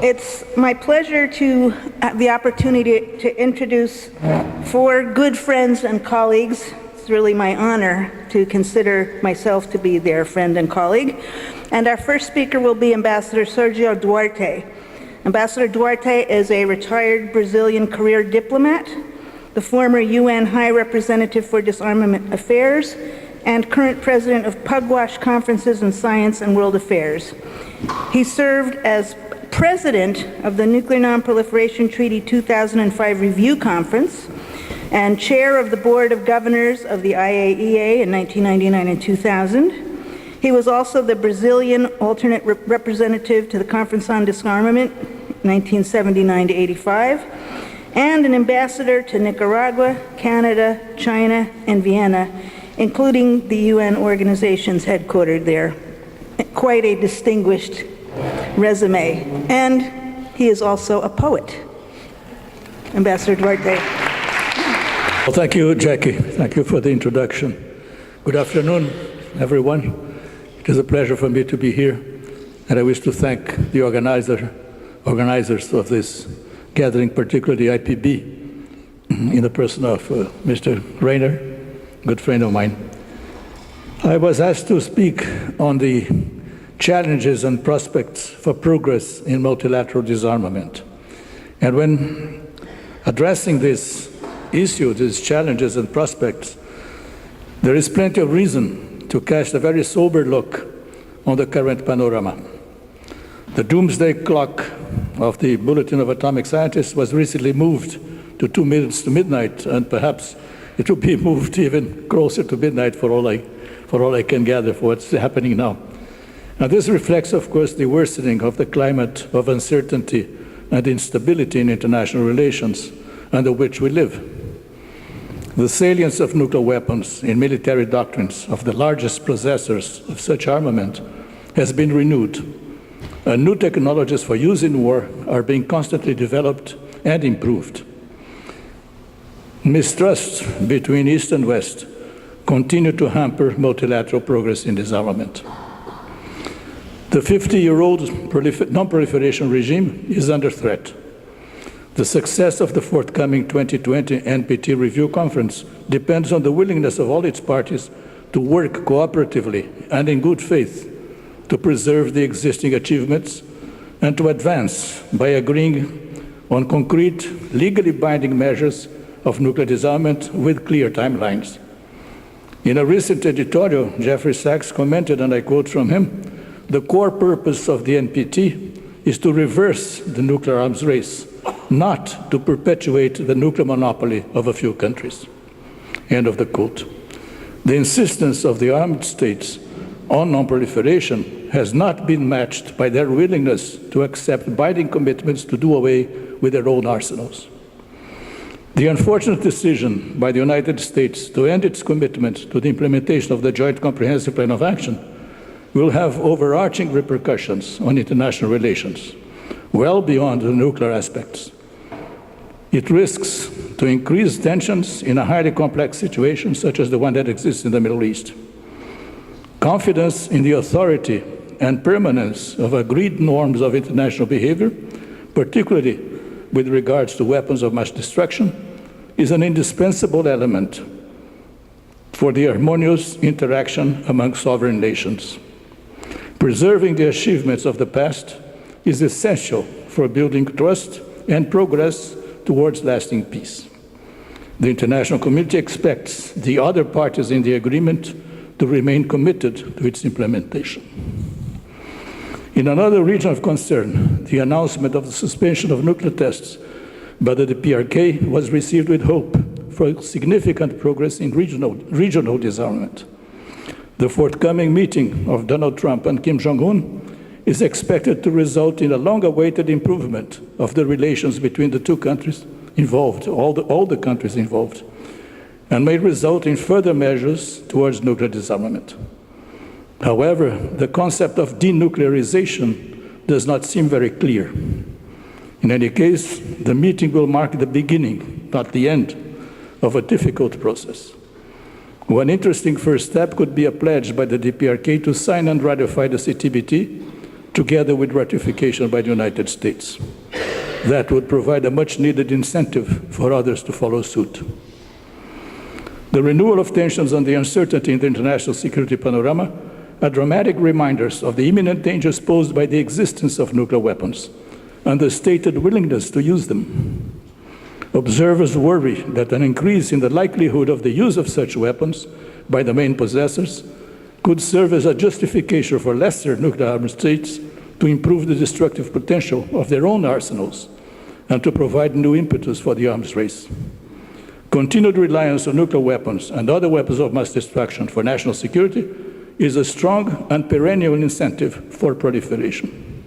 It's my pleasure to have the opportunity to introduce four good friends and colleagues. It's really my honor to consider myself to be their friend and colleague. And our first speaker will be Ambassador Sergio Duarte. Ambassador Duarte is a retired Brazilian career diplomat, the former UN High Representative for Disarmament Affairs, and current president of Pugwash Conferences in Science and World Affairs. He served as president of the Nuclear Non-Proliferation Treaty 2005 Review Conference and chair of the Board of Governors of the IAEA in 1999 and 2000. He was also the Brazilian alternate representative to the Conference on Disarmament 1979 to 85, and an ambassador to Nicaragua, Canada, China, and Vienna, including the UN organizations headquartered there. Quite a distinguished resume. And he is also a poet. Ambassador Duarte. Well, thank you, Jackie. Thank you for the introduction. Good afternoon, everyone. It is a pleasure for me to be here, and I wish to thank the organizers of this gathering, particularly the IPB, in the person of Mr. Reiner, good friend of mine. I was asked to speak on the challenges and prospects for progress in multilateral disarmament. And when addressing this issue, these challenges and prospects, there is plenty of reason to cast a very sober look on the current panorama. The doomsday clock of the Bulletin of Atomic Scientists was recently moved to 2 minutes to midnight, and perhaps it will be moved even closer to midnight for all I can gather for what's happening now. Now, this reflects, of course, the worsening of the climate of uncertainty and instability in international relations under which we live. The salience of nuclear weapons in military doctrines of the largest possessors of such armament has been renewed, and new technologies for use in war are being constantly developed and improved. Mistrust between East and West continue to hamper multilateral progress in disarmament. The 50-year-old non-proliferation regime is under threat. The success of the forthcoming 2020 NPT Review Conference depends on the willingness of all its parties to work cooperatively and in good faith to preserve the existing achievements and to advance by agreeing on concrete, legally binding measures of nuclear disarmament with clear timelines. In a recent editorial, Jeffrey Sachs commented, and I quote from him, "The core purpose of the NPT is to reverse the nuclear arms race, not to perpetuate the nuclear monopoly of a few countries." End of the quote. The insistence of the armed states on non-proliferation has not been matched by their willingness to accept binding commitments to do away with their own arsenals. The unfortunate decision by the United States to end its commitment to the implementation of the Joint Comprehensive Plan of Action will have overarching repercussions on international relations, well beyond the nuclear aspects. It risks to increase tensions in a highly complex situation such as the one that exists in the Middle East. Confidence in the authority and permanence of agreed norms of international behavior, particularly with regards to weapons of mass destruction, is an indispensable element for the harmonious interaction among sovereign nations. Preserving the achievements of the past is essential for building trust and progress towards lasting peace. The international community expects the other parties in the agreement to remain committed to its implementation. In another region of concern, the announcement of the suspension of nuclear tests by the DPRK was received with hope for significant progress in regional disarmament. The forthcoming meeting of Donald Trump and Kim Jong-un is expected to result in a long-awaited improvement of the relations between the two countries involved, all the countries involved, and may result in further measures towards nuclear disarmament. However, the concept of denuclearization does not seem very clear. In any case, the meeting will mark the beginning, not the end, of a difficult process. One interesting first step could be a pledge by the DPRK to sign and ratify the CTBT together with ratification by the United States. That would provide a much-needed incentive for others to follow suit. The renewal of tensions and the uncertainty in the international security panorama are dramatic reminders of the imminent dangers posed by the existence of nuclear weapons and the stated willingness to use them. Observers worry that an increase in the likelihood of the use of such weapons by the main possessors could serve as a justification for lesser nuclear armed states to improve the destructive potential of their own arsenals and to provide new impetus for the arms race. Continued reliance on nuclear weapons and other weapons of mass destruction for national security is a strong and perennial incentive for proliferation.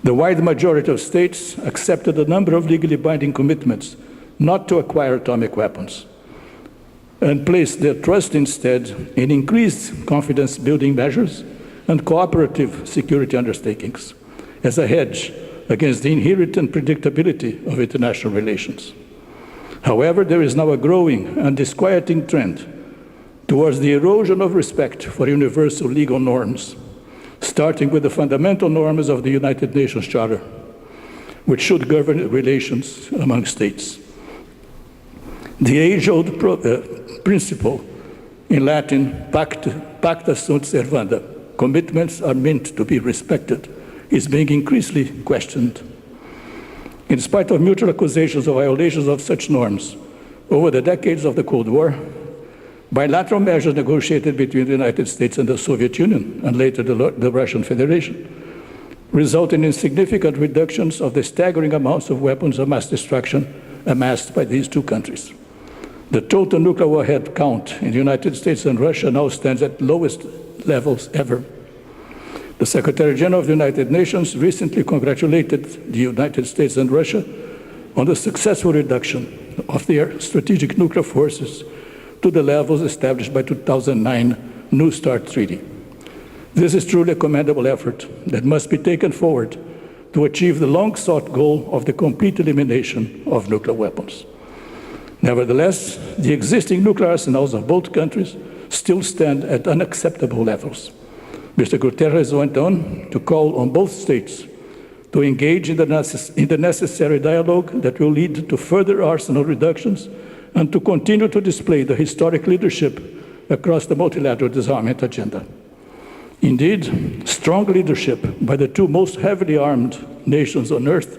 The wide majority of states accepted a number of legally binding commitments not to acquire atomic weapons and placed their trust instead in increased confidence-building measures and cooperative security undertakings as a hedge against the inherent unpredictability of international relations. However, there is now a growing and disquieting trend towards the erosion of respect for universal legal norms, starting with the fundamental norms of the United Nations Charter, which should govern relations among states. The age-old principle, in Latin, pacta sunt servanda, commitments are meant to be respected, is being increasingly questioned. In spite of mutual accusations of violations of such norms over the decades of the Cold War, bilateral measures negotiated between the United States and the Soviet Union, and later the Russian Federation, resulted in significant reductions of the staggering amounts of weapons of mass destruction amassed by these two countries. The total nuclear warhead count in the United States and Russia now stands at lowest levels ever. The Secretary General of the United Nations recently congratulated the United States and Russia on the successful reduction of their strategic nuclear forces to the levels established by 2009 New START Treaty. This is truly a commendable effort that must be taken forward to achieve the long-sought goal of the complete elimination of nuclear weapons. Nevertheless, the existing nuclear arsenals of both countries still stand at unacceptable levels. Mr. Guterres went on to call on both states to engage in the necessary dialogue that will lead to further arsenal reductions and to continue to display the historic leadership across the multilateral disarmament agenda. Indeed, strong leadership by the two most heavily armed nations on Earth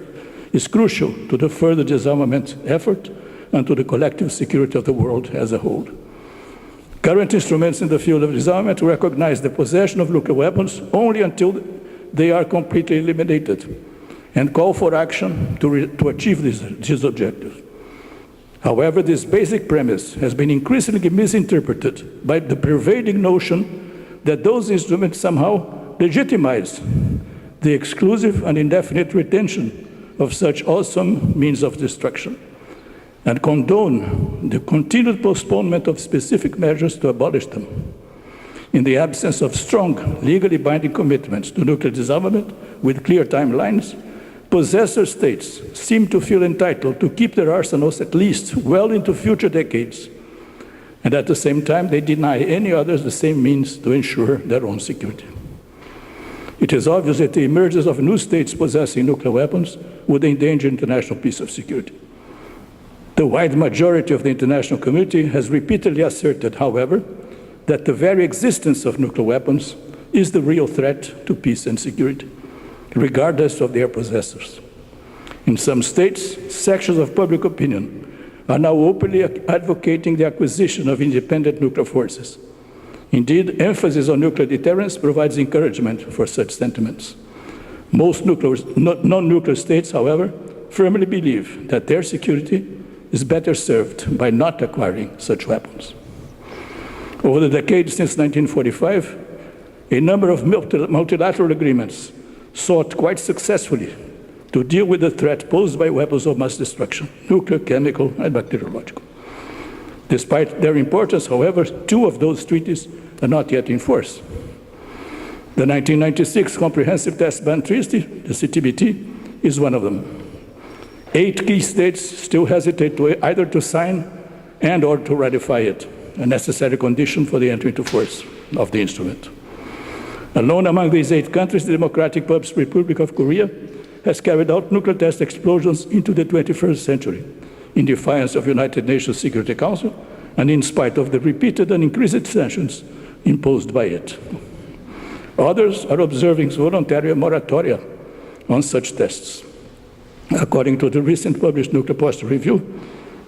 is crucial to the further disarmament effort and to the collective security of the world as a whole. Current instruments in the field of disarmament recognize the possession of nuclear weapons only until they are completely eliminated and call for action to achieve these objectives. However, this basic premise has been increasingly misinterpreted by the pervading notion that those instruments somehow legitimize the exclusive and indefinite retention of such awesome means of destruction and condone the continued postponement of specific measures to abolish them. In the absence of strong, legally binding commitments to nuclear disarmament with clear timelines, possessor states seem to feel entitled to keep their arsenals at least well into future decades, and at the same time they deny any others the same means to ensure their own security. It is obvious that the emergence of new states possessing nuclear weapons would endanger international peace and security. The wide majority of the international community has repeatedly asserted, however, that the very existence of nuclear weapons is the real threat to peace and security, regardless of their possessors. In some states, sections of public opinion are now openly advocating the acquisition of independent nuclear forces. Indeed, emphasis on nuclear deterrence provides encouragement for such sentiments. Most non-nuclear states, however, firmly believe that their security is better served by not acquiring such weapons. Over the decades since 1945, a number of multilateral agreements sought quite successfully to deal with the threat posed by weapons of mass destruction, nuclear, chemical, and bacteriological. Despite their importance, however, two of those treaties are not yet in force. The 1996 Comprehensive Test Ban Treaty, the CTBT, is one of them. 8 key states still hesitate either to sign and or to ratify it, a necessary condition for the entry into force of the instrument. Alone among these 8 countries, the Democratic People's Republic of Korea has carried out nuclear test explosions into the 21st century, in defiance of United Nations Security Council and in spite of the repeated and increased sanctions imposed by it. Others are observing voluntary moratoria on such tests. According to the recent published Nuclear Posture Review,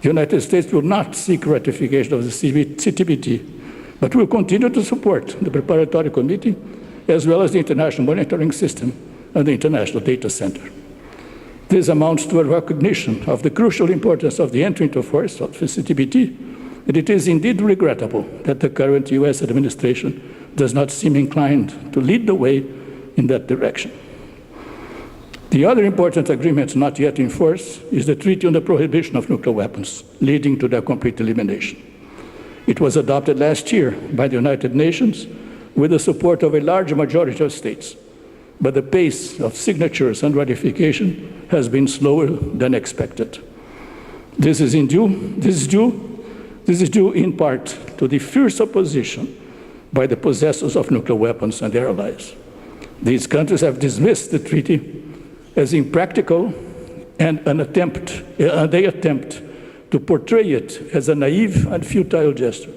the United States will not seek ratification of the CTBT, but will continue to support the Preparatory Committee as well as the International Monitoring System and the International Data Center. This amounts to a recognition of the crucial importance of the entry into force of the CTBT, and it is indeed regrettable that the current US administration does not seem inclined to lead the way in that direction. The other important agreement not yet in force is the Treaty on the Prohibition of Nuclear Weapons, leading to their complete elimination. It was adopted last year by the United Nations with the support of a large majority of states, but the pace of signatures and ratification has been slower than expected. This is due in part to the fierce opposition by the possessors of nuclear weapons and their allies. These countries have dismissed the treaty as impractical and they attempt to portray it as a naive and futile gesture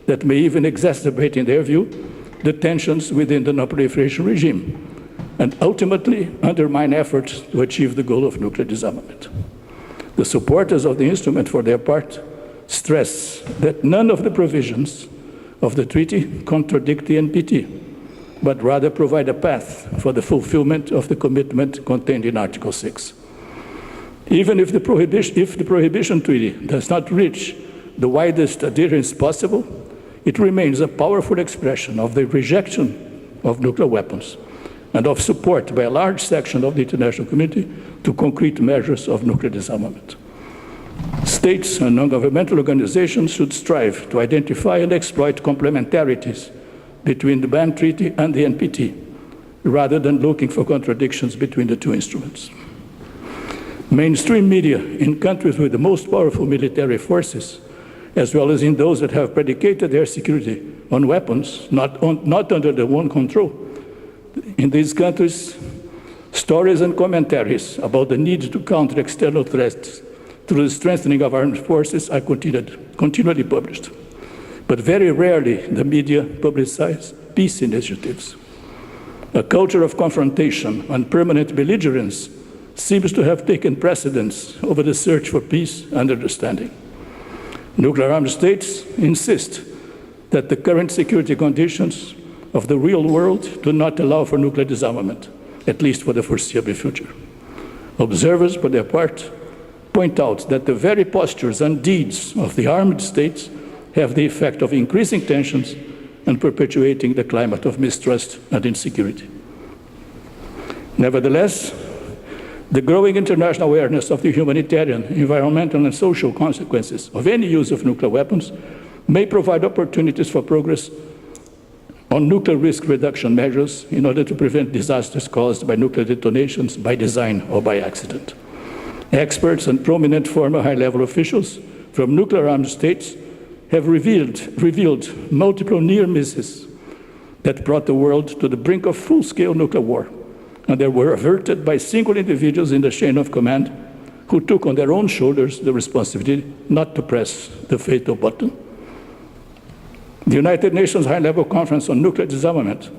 that may even exacerbate, in their view, the tensions within the non-proliferation regime and ultimately undermine efforts to achieve the goal of nuclear disarmament. The supporters of the instrument, for their part, stress that none of the provisions of the treaty contradict the NPT, but rather provide a path for the fulfillment of the commitment contained in Article 6. Even if the Prohibition Treaty does not reach the widest adherence possible, it remains a powerful expression of the rejection of nuclear weapons and of support by a large section of the international community to concrete measures of nuclear disarmament. States and non-governmental organizations should strive to identify and exploit complementarities between the ban treaty and the NPT, rather than looking for contradictions between the two instruments. Mainstream media in countries with the most powerful military forces, as well as in those that have predicated their security on weapons not under their own control, in these countries, stories and commentaries about the need to counter external threats through the strengthening of armed forces are continually published. But very rarely the media publicize peace initiatives. A culture of confrontation and permanent belligerence seems to have taken precedence over the search for peace and understanding. Nuclear armed states insist that the current security conditions of the real world do not allow for nuclear disarmament, at least for the foreseeable future. Observers, for their part, point out that the very postures and deeds of the armed states have the effect of increasing tensions and perpetuating the climate of mistrust and insecurity. Nevertheless, the growing international awareness of the humanitarian, environmental, and social consequences of any use of nuclear weapons may provide opportunities for progress on nuclear risk reduction measures in order to prevent disasters caused by nuclear detonations by design or by accident. Experts and prominent former high-level officials from nuclear-armed states have revealed multiple near misses that brought the world to the brink of full-scale nuclear war, and they were averted by single individuals in the chain of command who took on their own shoulders the responsibility not to press the fatal button. The United Nations High-Level Conference on Nuclear Disarmament,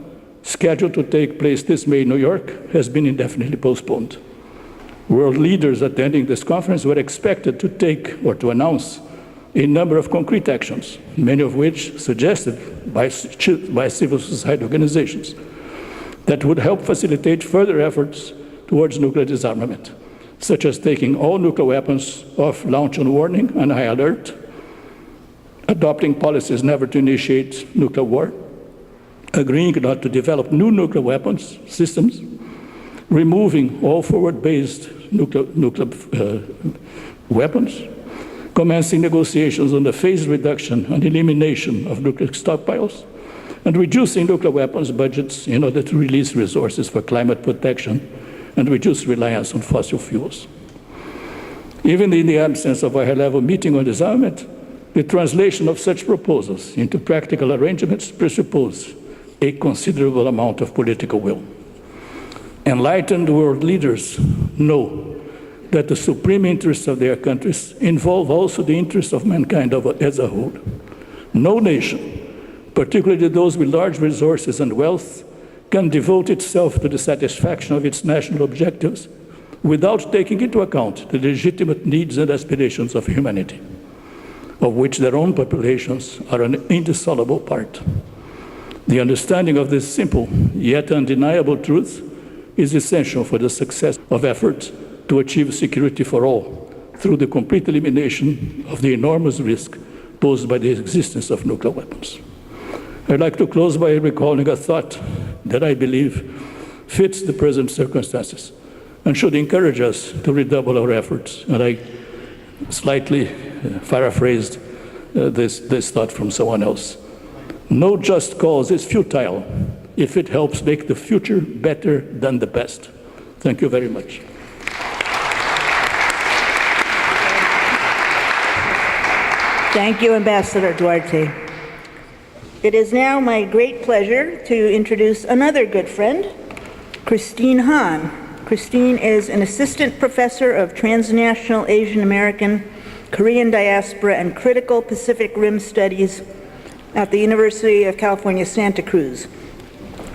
scheduled to take place this May in New York, has been indefinitely postponed. World leaders attending this conference were expected to take or to announce a number of concrete actions, many of which suggested by civil society organizations, that would help facilitate further efforts towards nuclear disarmament, such as taking all nuclear weapons off launch on warning and high alert, adopting policies never to initiate nuclear war, agreeing not to develop new nuclear weapons systems, removing all forward-based nuclear weapons, commencing negotiations on the phased reduction and elimination of nuclear stockpiles, and reducing nuclear weapons budgets in order to release resources for climate protection and reduce reliance on fossil fuels. Even in the absence of a high-level meeting on disarmament, the translation of such proposals into practical arrangements presupposes a considerable amount of political will. Enlightened world leaders know that the supreme interests of their countries involve also the interests of mankind as a whole. No nation, particularly those with large resources and wealth, can devote itself to the satisfaction of its national objectives without taking into account the legitimate needs and aspirations of humanity, of which their own populations are an indissoluble part. The understanding of this simple yet undeniable truth is essential for the success of efforts to achieve security for all through the complete elimination of the enormous risk posed by the existence of nuclear weapons. I'd like to close by recalling a thought that I believe fits the present circumstances and should encourage us to redouble our efforts. And I slightly paraphrased this thought from someone else. No just cause is futile if it helps make the future better than the past. Thank you very much. Thank you, Ambassador Duarte. It is now my great pleasure to introduce another good friend, Christine Hahn. Christine is an assistant professor of transnational Asian American, Korean diaspora, and critical Pacific Rim studies at the University of California, Santa Cruz.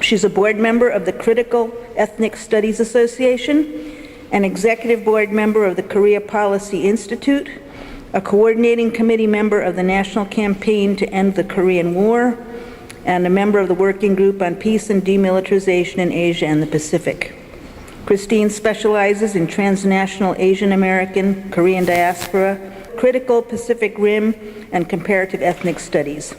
She's a board member of the Critical Ethnic Studies Association, an executive board member of the Korea Policy Institute, a coordinating committee member of the National Campaign to End the Korean War, and a member of the Working Group on Peace and Demilitarization in Asia and the Pacific. Christine specializes in transnational Asian American, Korean diaspora, critical Pacific Rim, and comparative ethnic studies.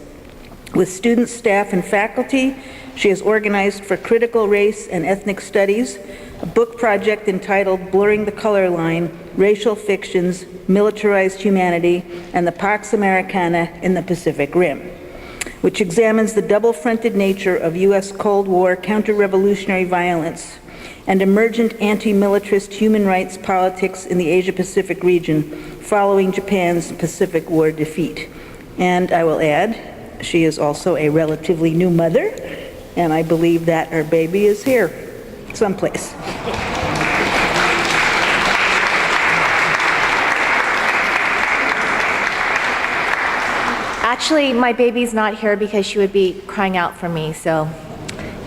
With students, staff, and faculty, she has organized for critical race and ethnic studies a book project entitled Blurring the Color Line, Racial Fictions, Militarized Humanity, and the Pax Americana in the Pacific Rim, which examines the double-fronted nature of U.S. Cold War counter-revolutionary violence and emergent anti-militarist human rights politics in the Asia-Pacific region following Japan's Pacific War defeat. And I will add, she is also a relatively new mother, and I believe that her baby is here someplace. Actually, my baby's not here because she would be crying out for me, so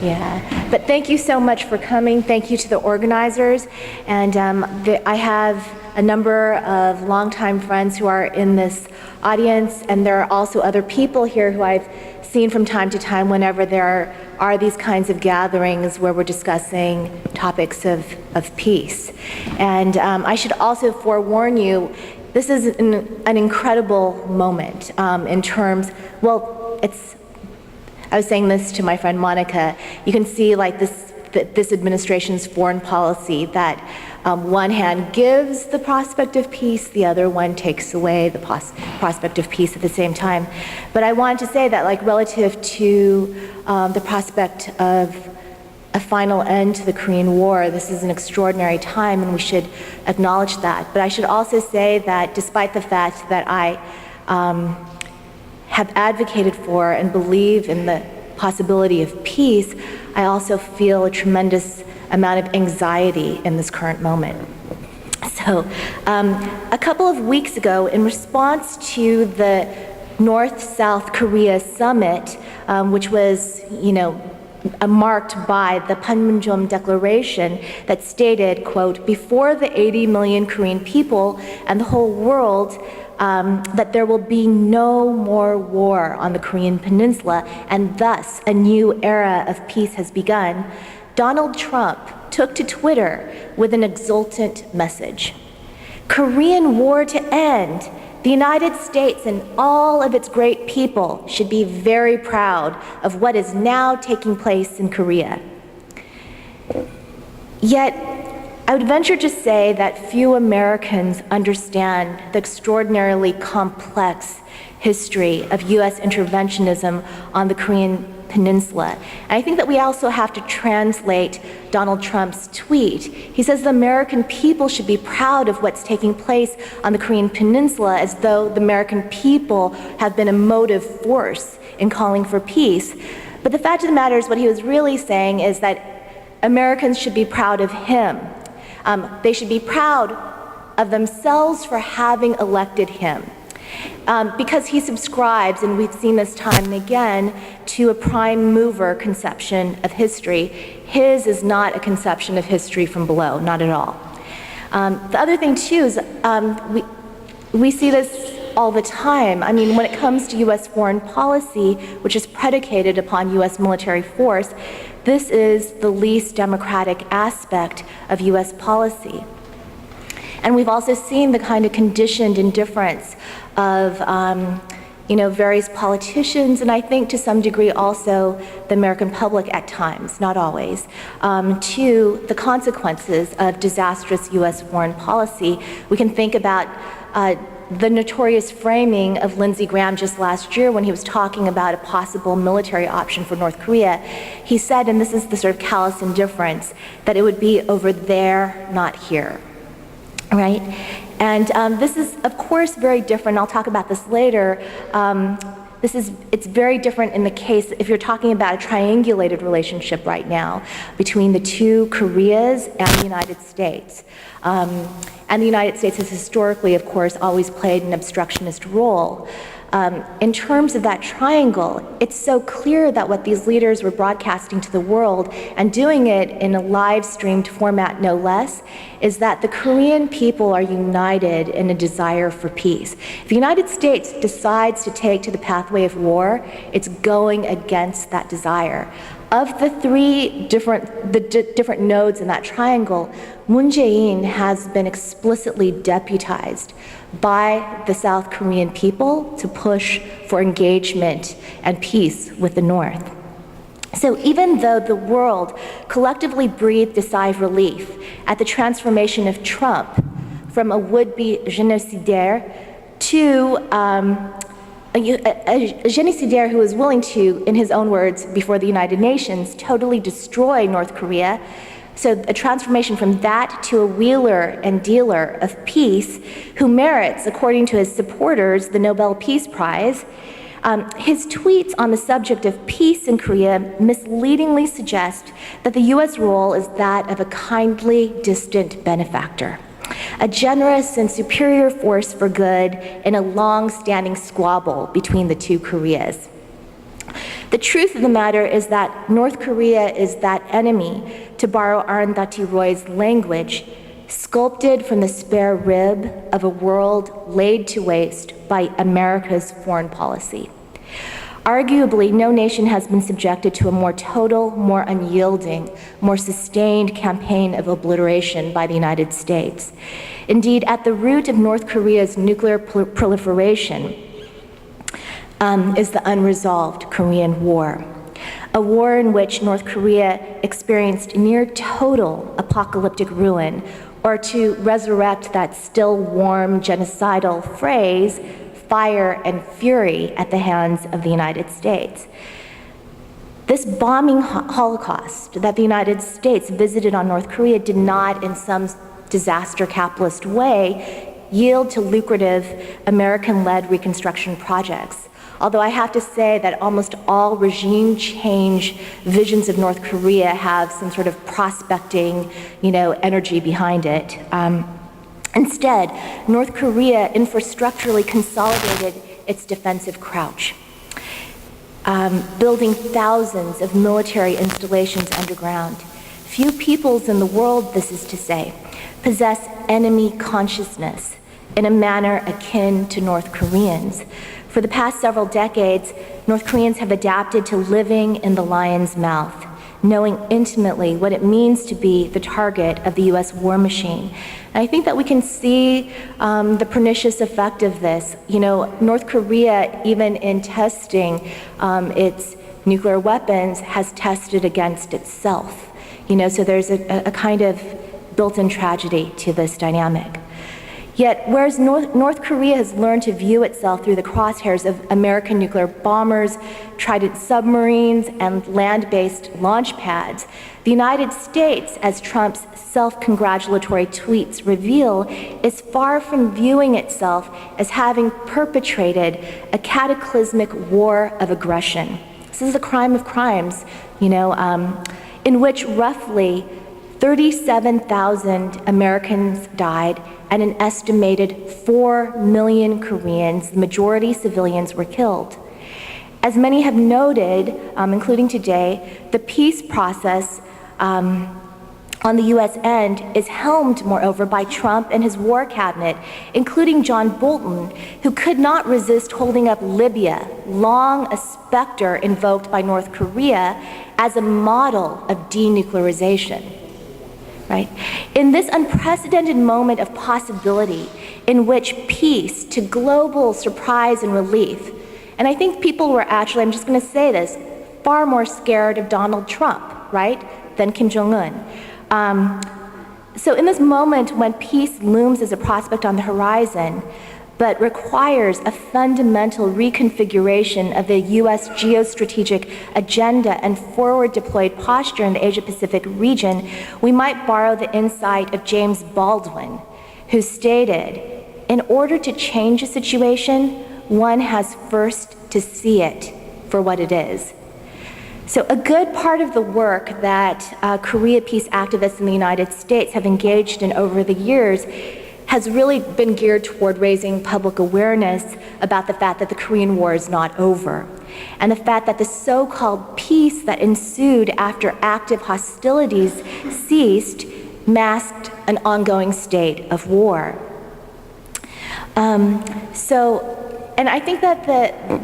yeah. But thank you so much for coming. Thank you to the organizers. And I have a number of longtime friends who are in this audience, and there are also other people here who I've seen from time to time whenever there are these kinds of gatherings where we're discussing topics of peace. And I should also forewarn you, this is an incredible moment in terms, well, I was saying this to my friend Monica, you can see like this administration's foreign policy that one hand gives the prospect of peace, the other one takes away the prospect of peace at the same time. But I wanted to say that, like, relative to the prospect of a final end to the Korean War, this is an extraordinary time and we should acknowledge that. But I should also say that despite the fact that I have advocated for and believe in the possibility of peace, I also feel a tremendous amount of anxiety in this current moment. So a couple of weeks ago, in response to the North-South Korea summit, which was, marked by the Panmunjom Declaration that stated, quote, before the 80 million Korean people and the whole world, that there will be no more war on the Korean Peninsula, and thus a new era of peace has begun, Donald Trump took to Twitter with an exultant message. Korean War to end. The United States and all of its great people should be very proud of what is now taking place in Korea. Yet, I would venture to say that few Americans understand the extraordinarily complex history of U.S. interventionism on the Korean Peninsula. And I think that we also have to translate Donald Trump's tweet. He says the American people should be proud of what's taking place on the Korean Peninsula, as though the American people have been a motive force in calling for peace. But the fact of the matter is, what he was really saying is that Americans should be proud of him. They should be proud of themselves for having elected him. Because he subscribes, and we've seen this time and again, to a prime mover conception of history. His is not a conception of history from below, not at all. The other thing, too, is we see this all the time. I mean, when it comes to U.S. foreign policy, which is predicated upon U.S. military force, this is the least democratic aspect of U.S. policy. And we've also seen the kind of conditioned indifference of various politicians, and I think to some degree also the American public at times, not always, to the consequences of disastrous U.S. foreign policy. We can think about the notorious framing of Lindsey Graham just last year when he was talking about a possible military option for North Korea. He said, and this is the sort of callous indifference, that it would be over there, not here. Right? And this is, of course, very different. I'll talk about this later. It's very different in the case if you're talking about a triangulated relationship right now between the two Koreas and the United States. And the United States has historically, of course, always played an obstructionist role. In terms of that triangle, it's so clear that what these leaders were broadcasting to the world, and doing it in a live-streamed format no less, is that the Korean people are united in a desire for peace. If the United States decides to take to the pathway of war, it's going against that desire. Of the three different nodes in that triangle, Moon Jae-in has been explicitly deputized by the South Korean people to push for engagement and peace with the North. So even though the world collectively breathed a sigh of relief at the transformation of Trump from a would-be génocidaire to a génocidaire who is willing to, in his own words, before the United Nations, totally destroy North Korea. So a transformation from that to a wheeler and dealer of peace who merits, according to his supporters, the Nobel Peace Prize. His tweets on the subject of peace in Korea misleadingly suggest that the U.S. role is that of a kindly, distant benefactor, a generous and superior force for good in a long-standing squabble between the two Koreas. The truth of the matter is that North Korea is that enemy, to borrow Arundhati Roy's language, sculpted from the spare rib of a world laid to waste by America's foreign policy. Arguably, no nation has been subjected to a more total, more unyielding, more sustained campaign of obliteration by the United States. Indeed, at the root of North Korea's nuclear proliferation is the unresolved Korean War, a war in which North Korea experienced near total apocalyptic ruin, or to resurrect that still warm genocidal phrase, fire and fury at the hands of the United States. This bombing holocaust that the United States visited on North Korea did not, in some disaster capitalist way, yield to lucrative American-led reconstruction projects. Although I have to say that almost all regime change visions of North Korea have some sort of prospecting, energy behind it. Instead, North Korea infrastructurally consolidated its defensive crouch, building thousands of military installations underground. Few peoples in the world, this is to say, possess enemy consciousness in a manner akin to North Koreans. For the past several decades, North Koreans have adapted to living in the lion's mouth, knowing intimately what it means to be the target of the U.S. war machine. And I think that we can see the pernicious effect of this. North Korea, even in testing its nuclear weapons, has tested against itself. So there's a kind of built-in tragedy to this dynamic. Yet, whereas North Korea has learned to view itself through the crosshairs of American nuclear bombers, Trident submarines, and land-based launch pads, the United States, as Trump's self-congratulatory tweets reveal, is far from viewing itself as having perpetrated a cataclysmic war of aggression. This is the crime of crimes, in which roughly 37,000 Americans died and an estimated 4 million Koreans, the majority civilians, were killed. As many have noted, including today, the peace process on the U.S. end is helmed, moreover, by Trump and his war cabinet, including John Bolton, who could not resist holding up Libya, long a specter invoked by North Korea, as a model of denuclearization. Right? In this unprecedented moment of possibility, in which peace, to global surprise and relief, and I think people were actually, I'm just going to say this, far more scared of Donald Trump, right, than Kim Jong-un. So in this moment when peace looms as a prospect on the horizon, but requires a fundamental reconfiguration of the U.S. geostrategic agenda and forward-deployed posture in the Asia-Pacific region, we might borrow the insight of James Baldwin, who stated, in order to change a situation, one has first to see it for what it is. So a good part of the work that Korea peace activists in the United States have engaged in over the years has really been geared toward raising public awareness about the fact that the Korean War is not over, and the fact that the so-called peace that ensued after active hostilities ceased masked an ongoing state of war. And I think that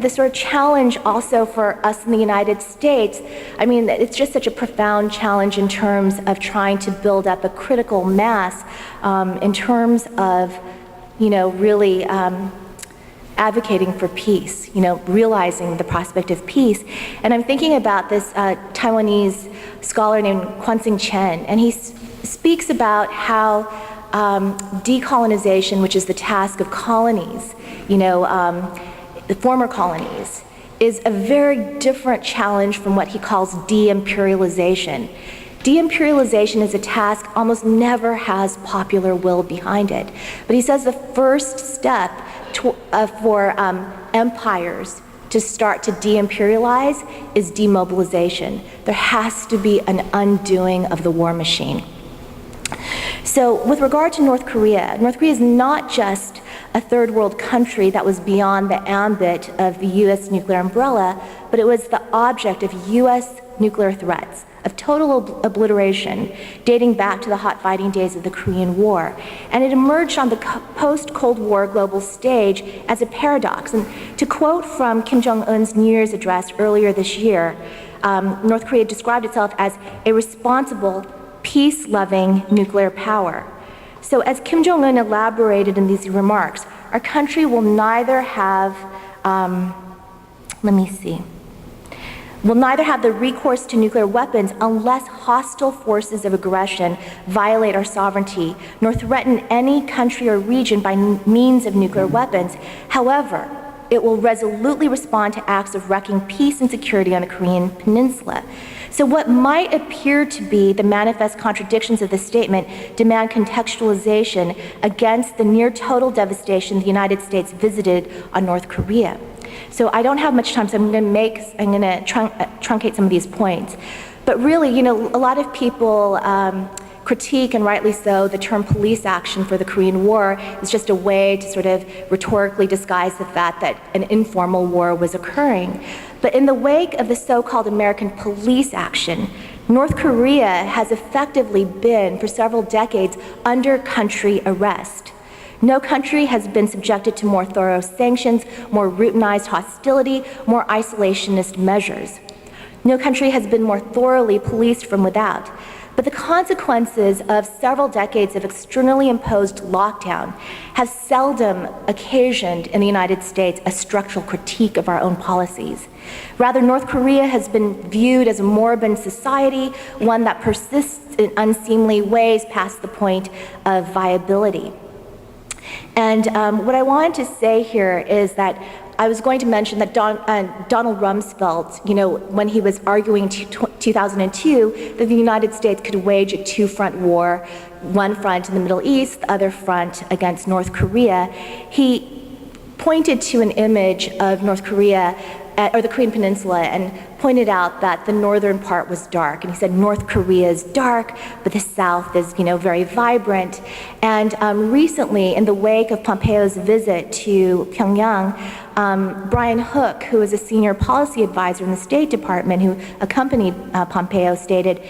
the sort of challenge also for us in the United States, I mean, it's just such a profound challenge in terms of trying to build up a critical mass in terms of, really advocating for peace, realizing the prospect of peace. And I'm thinking about this Taiwanese scholar named Kwansing Chen, and he speaks about how decolonization, which is the task of colonies, the former colonies, is a very different challenge from what he calls de-imperialization. De-imperialization is a task almost never has popular will behind it. But he says the first step for empires to start to de-imperialize is demobilization. There has to be an undoing of the war machine. So with regard to North Korea is not just a third world country that was beyond the ambit of the U.S. nuclear umbrella, but it was the object of U.S. nuclear threats, of total obliteration, dating back to the hot fighting days of the Korean War. And it emerged on the post-Cold War global stage as a paradox. And to quote from Kim Jong-un's New Year's address earlier this year, North Korea described itself as a responsible, peace-loving nuclear power. So as Kim Jong-un elaborated in these remarks, our country will neither have, will neither have the recourse to nuclear weapons unless hostile forces of aggression violate our sovereignty, nor threaten any country or region by means of nuclear weapons. However, it will resolutely respond to acts of wrecking peace and security on the Korean Peninsula. So what might appear to be the manifest contradictions of this statement demand contextualization against the near total devastation the United States visited on North Korea. So I don't have much time, so I'm going to truncate some of these points. But really, a lot of people critique, and rightly so, the term police action for the Korean War is just a way to sort of rhetorically disguise the fact that an informal war was occurring. But in the wake of the so-called American police action, North Korea has effectively been, for several decades, under country arrest. No country has been subjected to more thorough sanctions, more routinized hostility, more isolationist measures. No country has been more thoroughly policed from without. But the consequences of several decades of externally imposed lockdown have seldom occasioned in the United States a structural critique of our own policies. Rather, North Korea has been viewed as a moribund society, one that persists in unseemly ways past the point of viability. And what I wanted to say here is that I was going to mention that Donald Rumsfeld, when he was arguing in 2002 that the United States could wage a two-front war, one front in the Middle East, the other front against North Korea, he pointed to an image of North Korea or the Korean Peninsula, and pointed out that the northern part was dark. And he said North Korea is dark, but the south is, very vibrant. And recently, in the wake of Pompeo's visit to Pyongyang, Brian Hook, who is a senior policy advisor in the State Department who accompanied Pompeo, stated,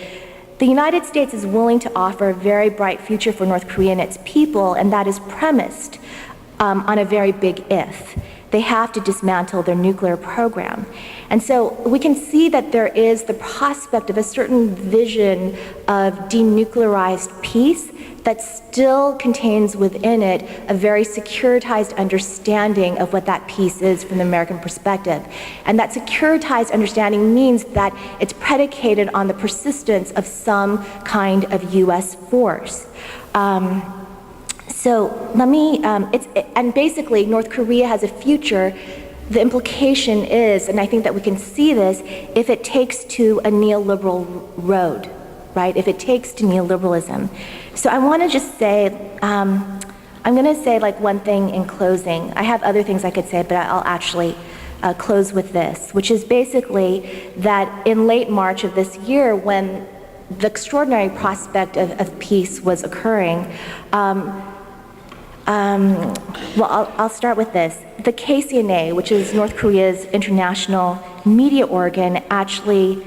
"The United States is willing to offer a very bright future for North Korea and its people, and that is premised on a very big if. They have to dismantle their nuclear program." And so we can see that there is the prospect of a certain vision of denuclearized peace that still contains within it a very securitized understanding of what that peace is from the American perspective. And that securitized understanding means that it's predicated on the persistence of some kind of U.S. force. So let me, and basically North Korea has a future. The implication is, and I think that we can see this, if it takes to a neoliberal road, right? If it takes to neoliberalism. So I want to just say, I'm going to say like one thing in closing. I have other things I could say, but I'll actually close with this, which is basically that in late March of this year, when the extraordinary prospect of peace was occurring, I'll start with this. The KCNA, which is North Korea's international media organ, actually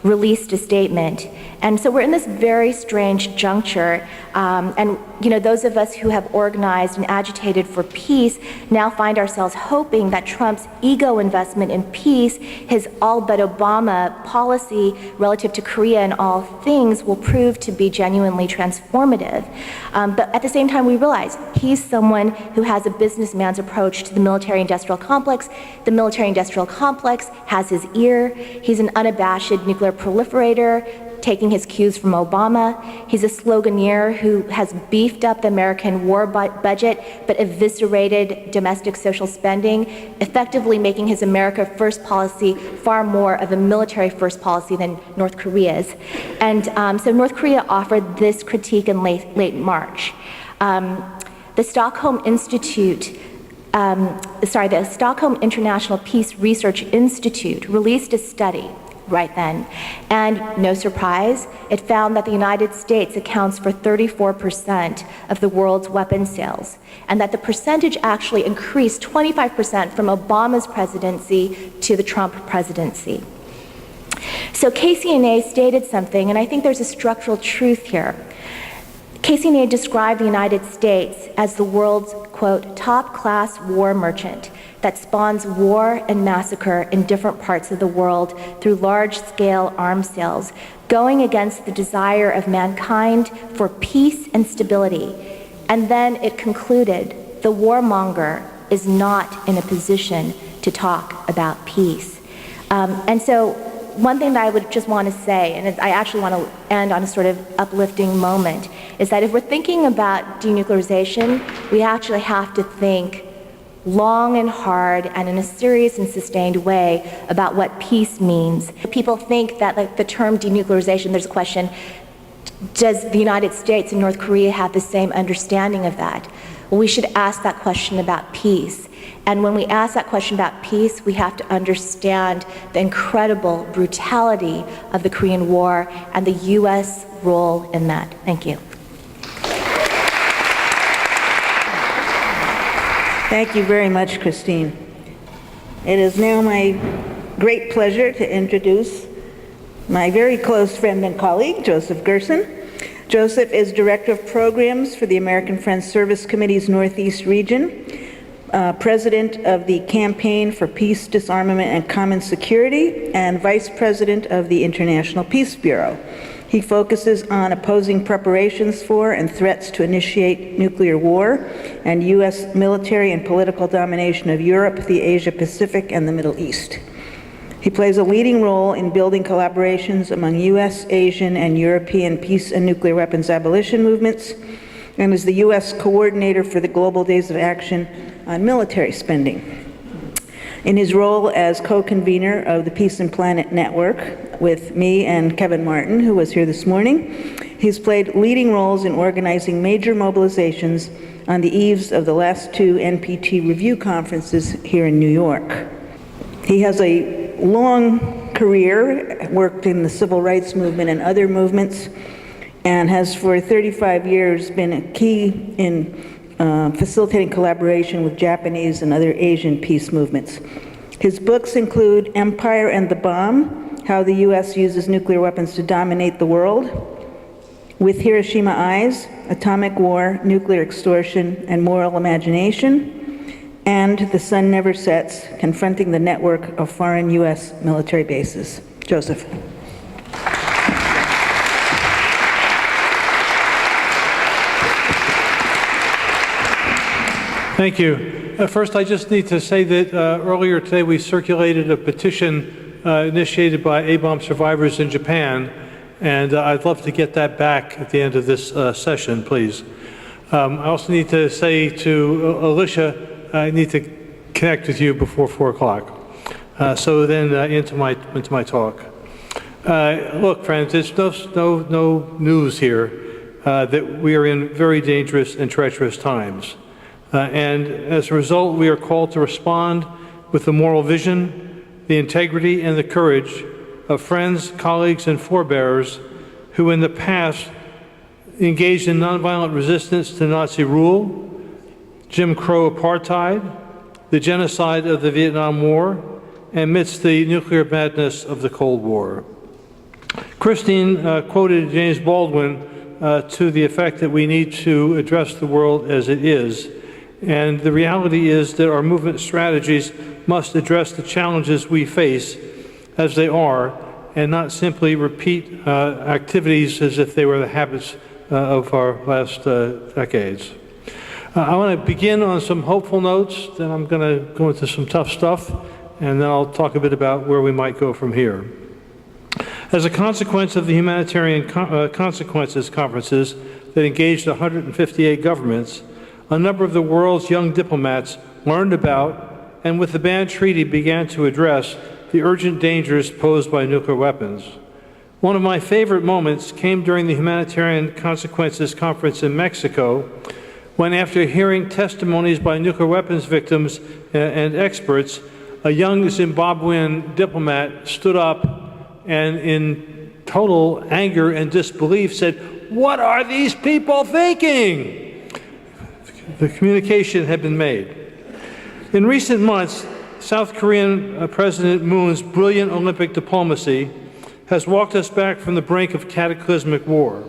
released a statement. And so we're in this very strange juncture. And those of us who have organized and agitated for peace now find ourselves hoping that Trump's ego investment in peace, his all but Obama policy relative to Korea and all things, will prove to be genuinely transformative. But at the same time, we realize he's someone who has a businessman's approach to the military-industrial complex. The military-industrial complex has his ear. He's an unabashed nuclear proliferator, taking his cues from Obama. He's a sloganeer who has beefed up the American war budget but eviscerated domestic social spending, effectively making his America First policy far more of a military first policy than North Korea's. And so North Korea offered this critique in late March. The Stockholm International Peace Research Institute released a study right then. And no surprise, it found that the United States accounts for 34% of the world's weapons sales, and that the percentage actually increased 25% from Obama's presidency to the Trump presidency. So KCNA stated something, and I think there's a structural truth here. KCNA described the United States as the world's, quote, top-class war merchant that spawns war and massacre in different parts of the world through large-scale arms sales, going against the desire of mankind for peace and stability. And then it concluded, the warmonger is not in a position to talk about peace. And so one thing that I would just want to say, and I actually want to end on a sort of uplifting moment, is that if we're thinking about denuclearization, we actually have to think long and hard and in a serious and sustained way about what peace means. People think that like the term denuclearization, there's a question, does the United States and North Korea have the same understanding of that? Well, we should ask that question about peace. And when we ask that question about peace, we have to understand the incredible brutality of the Korean War and the U.S. role in that. Thank you. Thank you very much, Christine. It is now my great pleasure to introduce my very close friend and colleague, Joseph Gerson. Joseph is Director of Programs for the American Friends Service Committee's Northeast Region, President of the Campaign for Peace, Disarmament, and Common Security, and Vice President of the International Peace Bureau. He focuses on opposing preparations for and threats to initiate nuclear war and U.S. military and political domination of Europe, the Asia-Pacific, and the Middle East. He plays a leading role in building collaborations among U.S., Asian, and European peace and nuclear weapons abolition movements, and is the U.S. coordinator for the Global Days of Action on Military Spending. In his role as co-convener of the Peace and Planet Network with me and Kevin Martin, who was here this morning, he's played leading roles in organizing major mobilizations on the eves of the last two NPT review conferences here in New York. He has a long career, worked in the civil rights movement and other movements, and has for 35 years been a key in facilitating collaboration with Japanese and other Asian peace movements. His books include Empire and the Bomb, How the U.S. Uses Nuclear Weapons to Dominate the World, With Hiroshima Eyes, Atomic War, Nuclear Extortion, and Moral Imagination, and The Sun Never Sets, Confronting the Network of Foreign U.S. Military Bases. Joseph. Thank you. First, I just need to say that earlier today we circulated a petition initiated by A-bomb survivors in Japan, and I'd love to get that back at the end of this session, please. I also need to say to Alicia, I need to connect with you before 4 o'clock. So then into my talk. Look, friends, there's no news here that we are in very dangerous and treacherous times. And as a result, we are called to respond with the moral vision, the integrity, and the courage of friends, colleagues, and forebears who in the past engaged in nonviolent resistance to Nazi rule, Jim Crow apartheid, the genocide of the Vietnam War, amidst the nuclear madness of the Cold War. Christine quoted James Baldwin to the effect that we need to address the world as it is. And the reality is that our movement strategies must address the challenges we face as they are, and not simply repeat activities as if they were the habits of our last decades. I want to begin on some hopeful notes, then I'm going to go into some tough stuff, and then I'll talk a bit about where we might go from here. As a consequence of the Humanitarian Consequences Conferences that engaged 158 governments, a number of the world's young diplomats learned about and with the Ban Treaty began to address the urgent dangers posed by nuclear weapons. One of my favorite moments came during the Humanitarian Consequences Conference in Mexico, when after hearing testimonies by nuclear weapons victims and experts, a young Zimbabwean diplomat stood up and in total anger and disbelief said, "What are these people thinking?" The communication had been made. In recent months, South Korean President Moon's brilliant Olympic diplomacy has walked us back from the brink of cataclysmic war.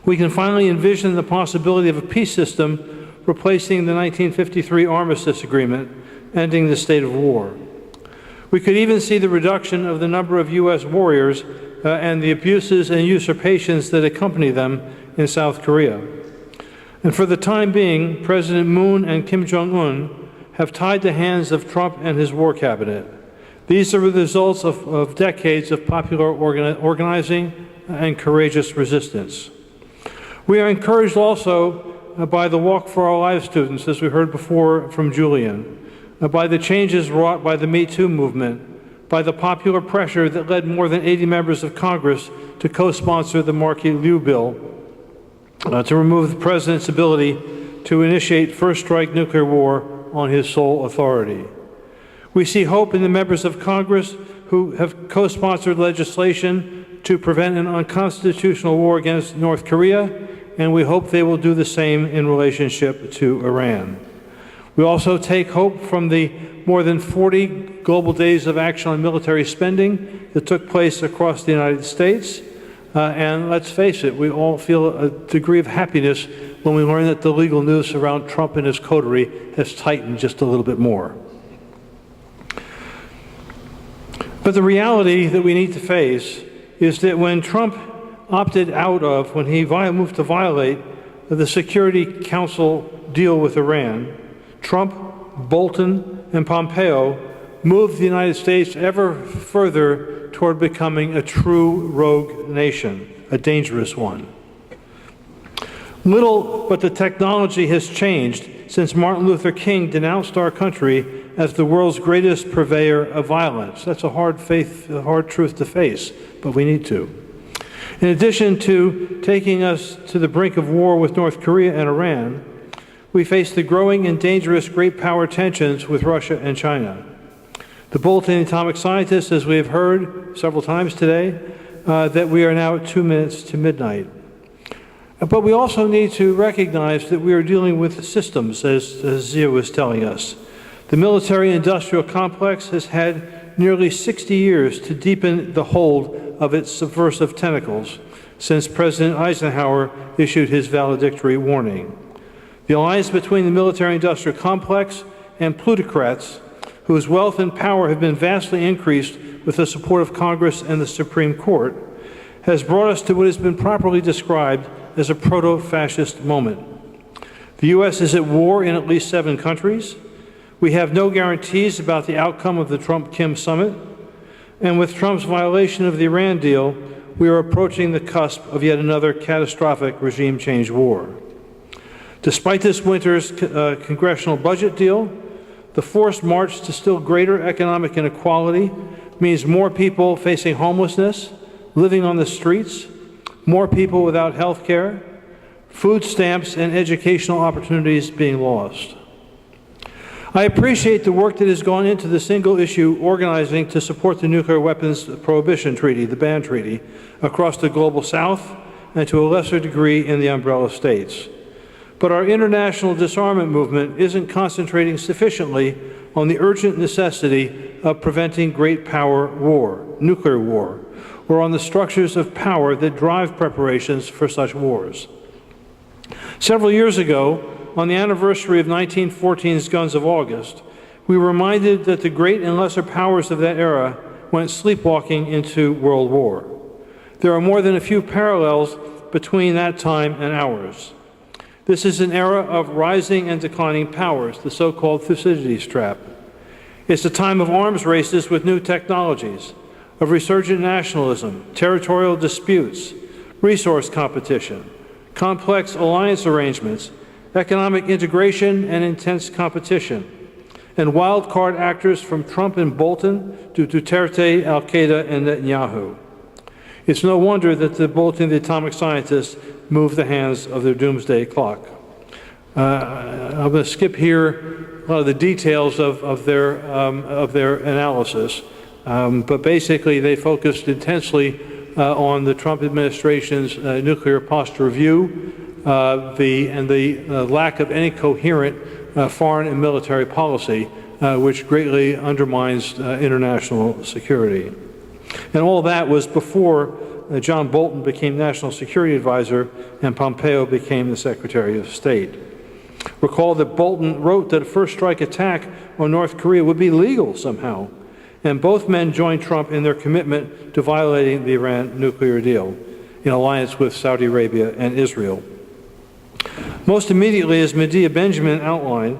We can finally envision the possibility of a peace system replacing the 1953 Armistice Agreement, ending the state of war. We could even see the reduction of the number of U.S. warriors and the abuses and usurpations that accompany them in South Korea. And for the time being, President Moon and Kim Jong-un have tied the hands of Trump and his war cabinet. These are the results of decades of popular organizing and courageous resistance. We are encouraged also by the Walk for Our Lives students, as we heard before from Julian, by the changes wrought by the Me Too movement, by the popular pressure that led more than 80 members of Congress to co-sponsor the Markey Liu bill to remove the president's ability to initiate first-strike nuclear war on his sole authority. We see hope in the members of Congress who have co-sponsored legislation to prevent an unconstitutional war against North Korea, and we hope they will do the same in relationship to Iran. We also take hope from the more than 40 global days of action on military spending that took place across the United States. And let's face it, we all feel a degree of happiness when we learn that the legal noose around Trump and his coterie has tightened just a little bit more. But the reality that we need to face is that when Trump opted out of, when he moved to violate the Security Council deal with Iran, Trump, Bolton, and Pompeo moved the United States ever further toward becoming a true rogue nation, a dangerous one. Little but the technology has changed since Martin Luther King denounced our country as the world's greatest purveyor of violence. That's a hard truth to face, but we need to. In addition to taking us to the brink of war with North Korea and Iran, we face the growing and dangerous great power tensions with Russia and China. The Bulletin of the Atomic Scientists, as we have heard several times today, that we are now at 2 minutes to midnight. But we also need to recognize that we are dealing with systems, as Zia was telling us. The military-industrial complex has had nearly 60 years to deepen the hold of its subversive tentacles since President Eisenhower issued his valedictory warning. The alliance between the military-industrial complex and plutocrats, whose wealth and power have been vastly increased with the support of Congress and the Supreme Court, has brought us to what has been properly described as a proto-fascist moment. The U.S. is at war in at least 7 countries. We have no guarantees about the outcome of the Trump-Kim summit. And with Trump's violation of the Iran deal, we are approaching the cusp of yet another catastrophic regime change war. Despite this winter's congressional budget deal, the forced march to still greater economic inequality means more people facing homelessness, living on the streets, more people without health care, food stamps, and educational opportunities being lost. I appreciate the work that has gone into the single-issue organizing to support the Nuclear Weapons Prohibition Treaty, the ban treaty, across the Global South and to a lesser degree in the umbrella states. But our international disarmament movement isn't concentrating sufficiently on the urgent necessity of preventing great power war, nuclear war, or on the structures of power that drive preparations for such wars. Several years ago, on the anniversary of 1914's Guns of August, we were reminded that the great and lesser powers of that era went sleepwalking into World War. There are more than a few parallels between that time and ours. This is an era of rising and declining powers, the so-called Thucydides trap. It's a time of arms races with new technologies, of resurgent nationalism, territorial disputes, resource competition, complex alliance arrangements, economic integration and intense competition, and wild card actors from Trump and Bolton to Duterte, Al-Qaeda, and Netanyahu. It's no wonder that the Bulletin of the Atomic Scientists moved the hands of their doomsday clock. I'm going to skip here a lot of the details of their analysis, but basically they focused intensely on the Trump administration's nuclear posture review, the lack of any coherent foreign and military policy, which greatly undermines international security. And all that was before John Bolton became National Security Advisor and Pompeo became the Secretary of State. Recall that Bolton wrote that a first strike attack on North Korea would be legal somehow, and both men joined Trump in their commitment to violating the Iran nuclear deal in alliance with Saudi Arabia and Israel. Most immediately, as Medea Benjamin outlined,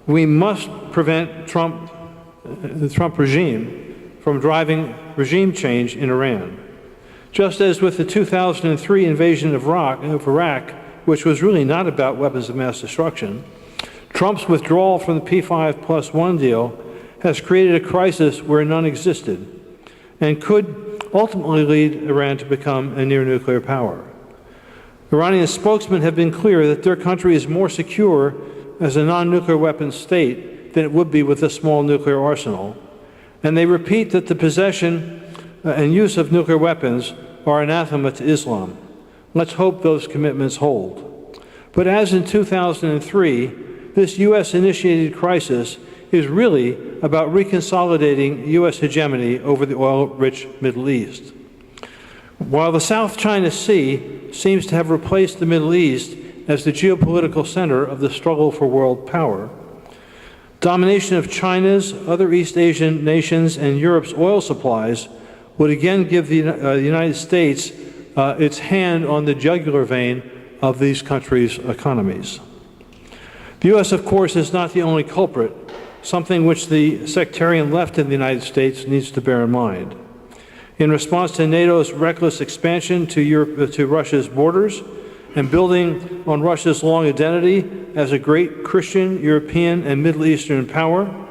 we must prevent the Trump regime from driving regime change in Iran. Just as with the 2003 invasion of Iraq, which was really not about weapons of mass destruction, Trump's withdrawal from the P5+1 deal has created a crisis where none existed and could ultimately lead Iran to become a near-nuclear power. Iranian spokesmen have been clear that their country is more secure as a non-nuclear weapons state than it would be with a small nuclear arsenal, and they repeat that the possession and use of nuclear weapons are anathema to Islam. Let's hope those commitments hold. But as in 2003, this U.S.-initiated crisis is really about reconsolidating U.S. hegemony over the oil-rich Middle East. While the South China Sea seems to have replaced the Middle East as the geopolitical center of the struggle for world power, domination of China's, other East Asian nations, and Europe's oil supplies would again give the United States its hand on the jugular vein of these countries' economies. The U.S., of course, is not the only culprit, something which the sectarian left in the United States needs to bear in mind. In response to NATO's reckless expansion to Russia's borders and building on Russia's long identity as a great Christian, European, and Middle Eastern power,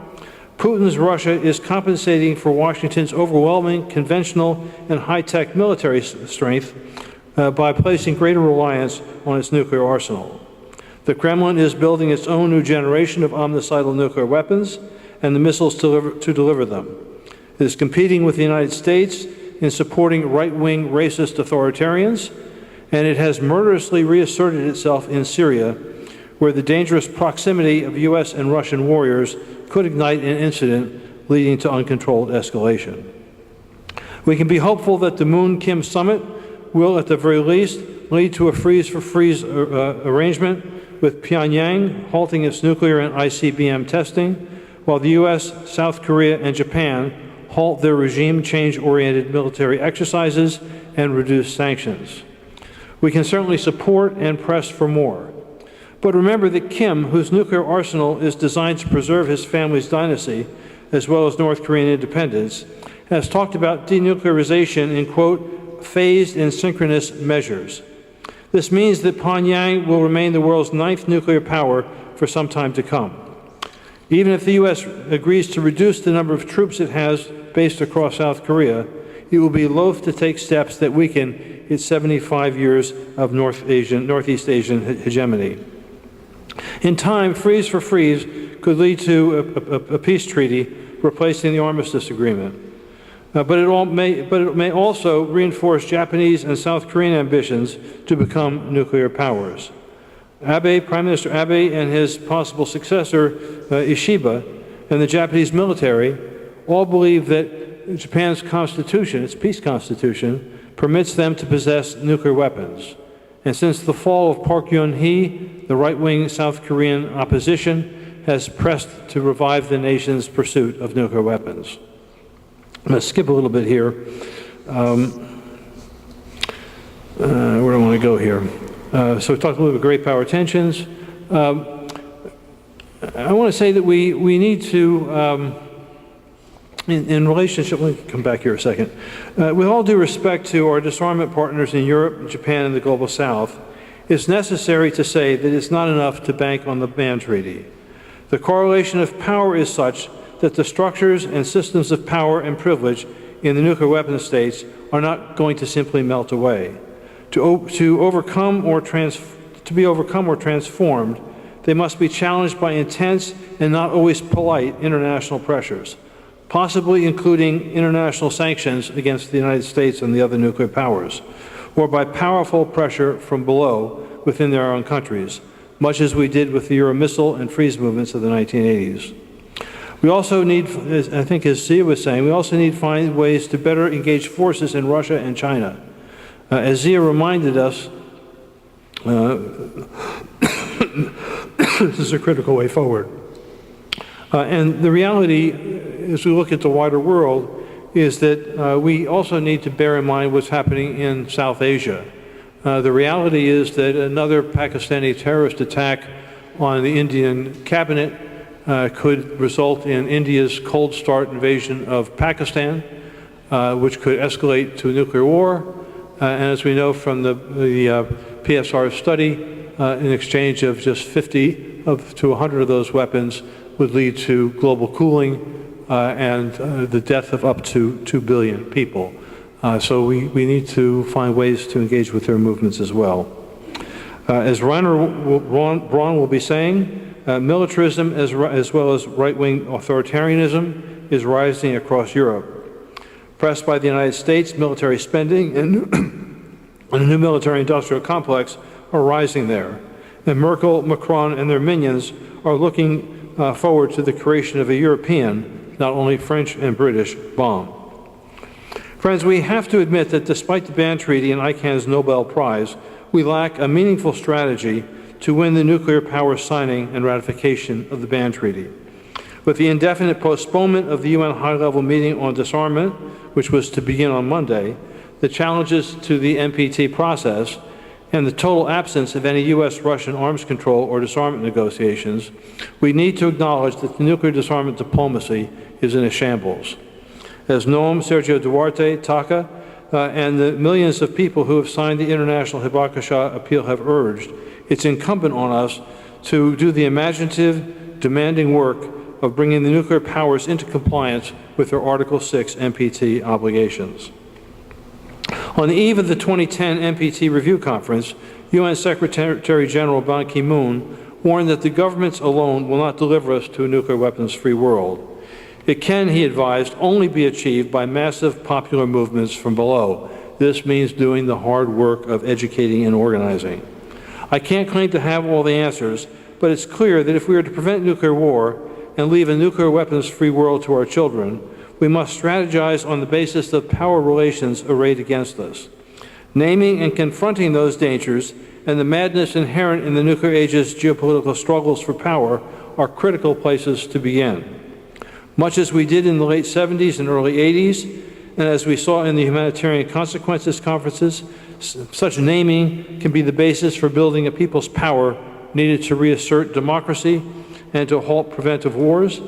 Putin's Russia is compensating for Washington's overwhelming conventional and high-tech military strength by placing greater reliance on its nuclear arsenal. The Kremlin is building its own new generation of omnicidal nuclear weapons and the missiles to deliver them. It is competing with the United States in supporting right-wing racist authoritarians, and it has murderously reasserted itself in Syria, where the dangerous proximity of U.S. and Russian warriors could ignite an incident leading to uncontrolled escalation. We can be hopeful that the Moon-Kim summit will, at the very least, lead to a freeze-for-freeze arrangement with Pyongyang halting its nuclear and ICBM testing, while the U.S., South Korea, and Japan halt their regime change-oriented military exercises and reduce sanctions. We can certainly support and press for more. But remember that Kim, whose nuclear arsenal is designed to preserve his family's dynasty, as well as North Korean independence, has talked about denuclearization in, quote, phased and synchronous measures. This means that Pyongyang will remain the world's 9th nuclear power for some time to come. Even if the U.S. agrees to reduce the number of troops it has based across South Korea, it will be loath to take steps that weaken its 75 years of Northeast Asian hegemony. In time, freeze for freeze could lead to a peace treaty replacing the armistice agreement. But it may also reinforce Japanese and South Korean ambitions to become nuclear powers. Prime Minister Abe and his possible successor, Ishiba, and the Japanese military all believe that Japan's constitution, its peace constitution, permits them to possess nuclear weapons. And since the fall of Park Geun-hye, the right-wing South Korean opposition has pressed to revive the nation's pursuit of nuclear weapons. I'm going to skip a little bit here. Where do I want to go here? So we talked a little bit about great power tensions. I want to say that we need to, in relationship, let me come back here a second. With all due respect to our disarmament partners in Europe, Japan, and the Global South, it's necessary to say that it's not enough to bank on the ban treaty. The correlation of power is such that the structures and systems of power and privilege in the nuclear weapon states are not going to simply melt away. To be overcome or transformed, they must be challenged by intense and not always polite international pressures, possibly including international sanctions against the United States and the other nuclear powers, or by powerful pressure from below within their own countries, much as we did with the Euromissile and freeze movements of the 1980s. We also need, I think as Zia was saying, we also need to find ways to better engage forces in Russia and China. As Zia reminded us, this is a critical way forward. And the reality, as we look at the wider world, is that we also need to bear in mind what's happening in South Asia. The reality is that another Pakistani terrorist attack on the Indian cabinet could result in India's cold start invasion of Pakistan, which could escalate to a nuclear war. And as we know from the PSR study, in exchange of just 50 to 100 of those weapons would lead to global cooling and the death of up to 2 billion people. So we need to find ways to engage with their movements as well. As Braun will be saying, militarism as well as right-wing authoritarianism is rising across Europe. Pressed by the United States, military spending and a new military-industrial complex are rising there. And Merkel, Macron, and their minions are looking forward to the creation of a European, not only French and British, bomb. Friends, we have to admit that despite the ban treaty and ICANN's Nobel Prize, we lack a meaningful strategy to win the nuclear power signing and ratification of the ban treaty. With the indefinite postponement of the UN high-level meeting on disarmament, which was to begin on Monday, the challenges to the NPT process, and the total absence of any U.S.-Russian arms control or disarmament negotiations, we need to acknowledge that the nuclear disarmament diplomacy is in a shambles. As Noam, Sergio, Duarte, Taka, and the millions of people who have signed the International Hibakusha Appeal have urged, it's incumbent on us to do the imaginative, demanding work of bringing the nuclear powers into compliance with their Article 6 NPT obligations. On the eve of the 2010 NPT Review Conference, UN Secretary General Ban Ki-moon warned that the governments alone will not deliver us to a nuclear weapons-free world. It can, he advised, only be achieved by massive popular movements from below. This means doing the hard work of educating and organizing. I can't claim to have all the answers, but it's clear that if we are to prevent nuclear war and leave a nuclear weapons-free world to our children, we must strategize on the basis of power relations arrayed against us. Naming and confronting those dangers and the madness inherent in the nuclear age's geopolitical struggles for power are critical places to begin. Much as we did in the late 70s and early 80s, and as we saw in the humanitarian consequences conferences, such naming can be the basis for building a people's power needed to reassert democracy and to halt preventive wars,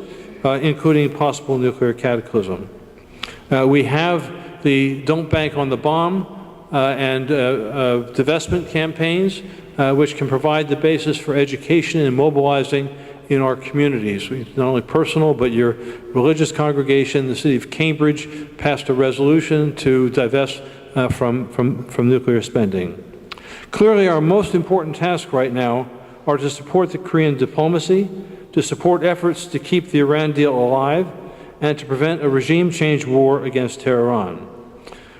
including possible nuclear cataclysm. We have the Don't Bank on the Bomb and divestment campaigns, which can provide the basis for education and mobilizing in our communities. Not only personal, but your religious congregation, the city of Cambridge passed a resolution to divest from nuclear spending. Clearly, our most important task right now are to support the Korean diplomacy, to support efforts to keep the Iran deal alive, and to prevent a regime change war against Tehran.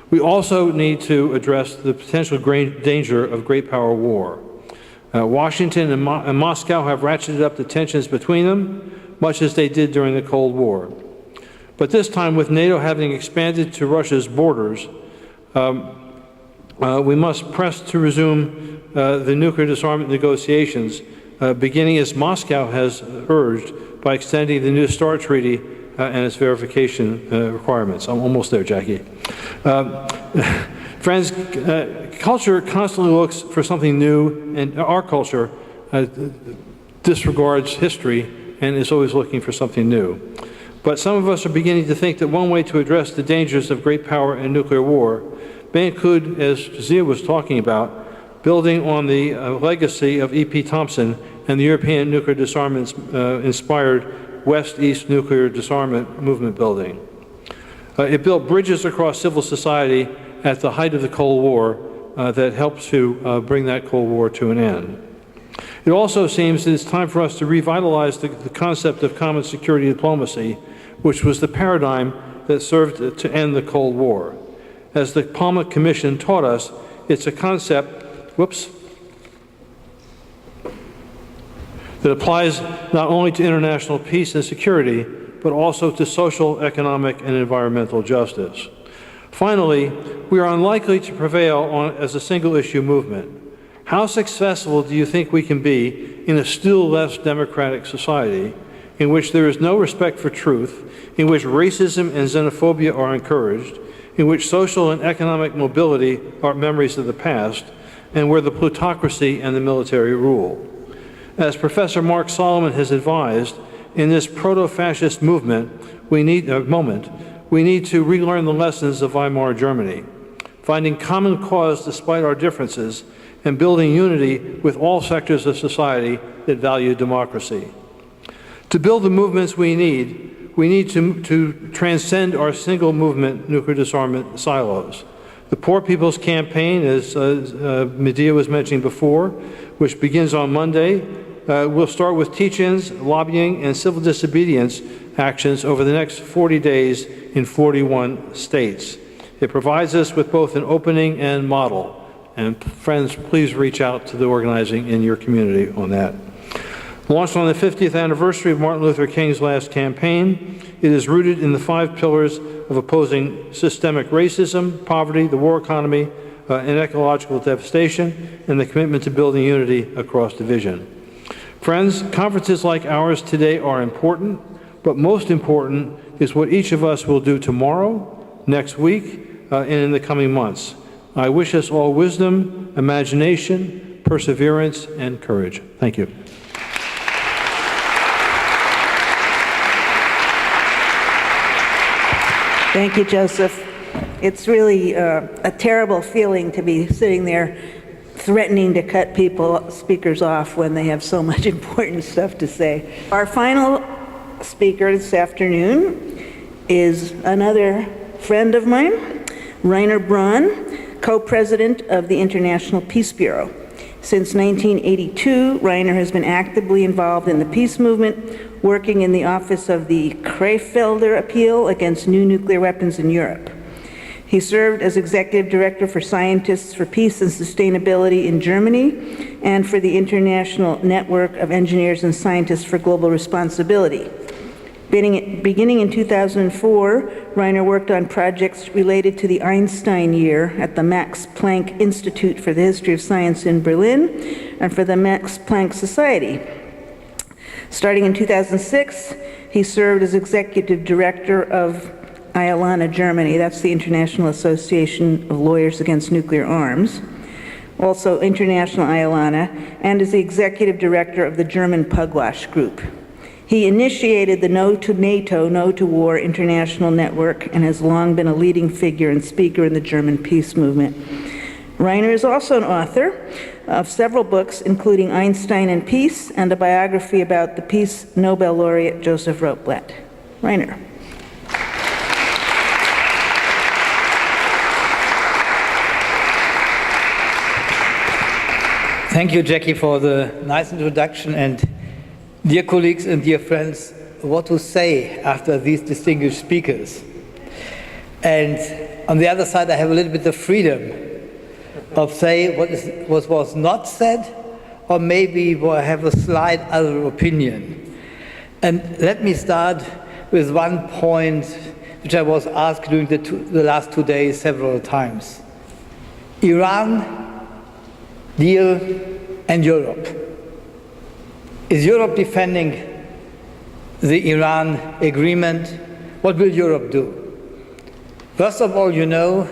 We also need to address the potential danger of great power war. Washington and Moscow have ratcheted up the tensions between them, much as they did during the Cold War. But this time, with NATO having expanded to Russia's borders, we must press to resume the nuclear disarmament negotiations, beginning as Moscow has urged by extending the New START Treaty and its verification requirements. I'm almost there, Jackie. Friends, culture constantly looks for something new, and our culture disregards history and is always looking for something new. But some of us are beginning to think that one way to address the dangers of great power and nuclear war may include, as Zia was talking about, building on the legacy of E.P. Thompson and the European nuclear disarmament inspired West-East nuclear disarmament movement building. It built bridges across civil society at the height of the Cold War that helped to bring that Cold War to an end. It also seems that it's time for us to revitalize the concept of common security diplomacy, which was the paradigm that served to end the Cold War. As the Palmer Commission taught us, it's a concept, that applies not only to international peace and security, but also to social, economic, and environmental justice. Finally, we are unlikely to prevail as a single-issue movement. How successful do you think we can be in a still less democratic society in which there is no respect for truth, in which racism and xenophobia are encouraged, in which social and economic mobility are memories of the past, and where the plutocracy and the military rule? As Professor Mark Solomon has advised, in this proto-fascist movement, we need to relearn the lessons of Weimar Germany, finding common cause despite our differences, and building unity with all sectors of society that value democracy. To build the movements we need to transcend our single movement nuclear disarmament silos. The Poor People's Campaign, as Medea was mentioning before, which begins on Monday, will start with teach-ins, lobbying, and civil disobedience actions over the next 40 days in 41 states. It provides us with both an opening and model. And friends, please reach out to the organizing in your community on that. Launched on the 50th anniversary of Martin Luther King's last campaign, it is rooted in the 5 pillars of opposing systemic racism, poverty, the war economy, and ecological devastation, and the commitment to building unity across division. Friends, conferences like ours today are important, but most important is what each of us will do tomorrow, next week, and in the coming months. I wish us all wisdom, imagination, perseverance, and courage. Thank you. Thank you, Joseph. It's really a terrible feeling to be sitting there threatening to cut speakers off when they have so much important stuff to say. Our final speaker this afternoon is another friend of mine, Reiner Braun, co-president of the International Peace Bureau. Since 1982, Reiner has been actively involved in the peace movement, working in the office of the Krefelder Appeal against new nuclear weapons in Europe. He served as Executive Director for Scientists for Peace and Sustainability in Germany and for the International Network of Engineers and Scientists for Global Responsibility. Beginning in 2004, Reiner worked on projects related to the Einstein Year at the Max Planck Institute for the History of Science in Berlin and for the Max Planck Society. Starting in 2006, he served as Executive Director of IALANA Germany, that's the International Association of Lawyers Against Nuclear Arms, also International IALANA, and as the Executive Director of the German Pugwash Group. He initiated the No to NATO, No to War International Network and has long been a leading figure and speaker in the German peace movement. Reiner is also an author of several books, including Einstein and Peace and a biography about the Peace Nobel laureate Joseph Rotblat. Reiner. Thank you, Jackie, for the nice introduction. And dear colleagues and dear friends, what to say after these distinguished speakers? And on the other side, I have a little bit of freedom of saying what was not said, or maybe I have a slight other opinion. And let me start with one point which I was asked during the last 2 days several times. Iran, deal, and Europe. Is Europe defending the Iran agreement? What will Europe do? First of all, you know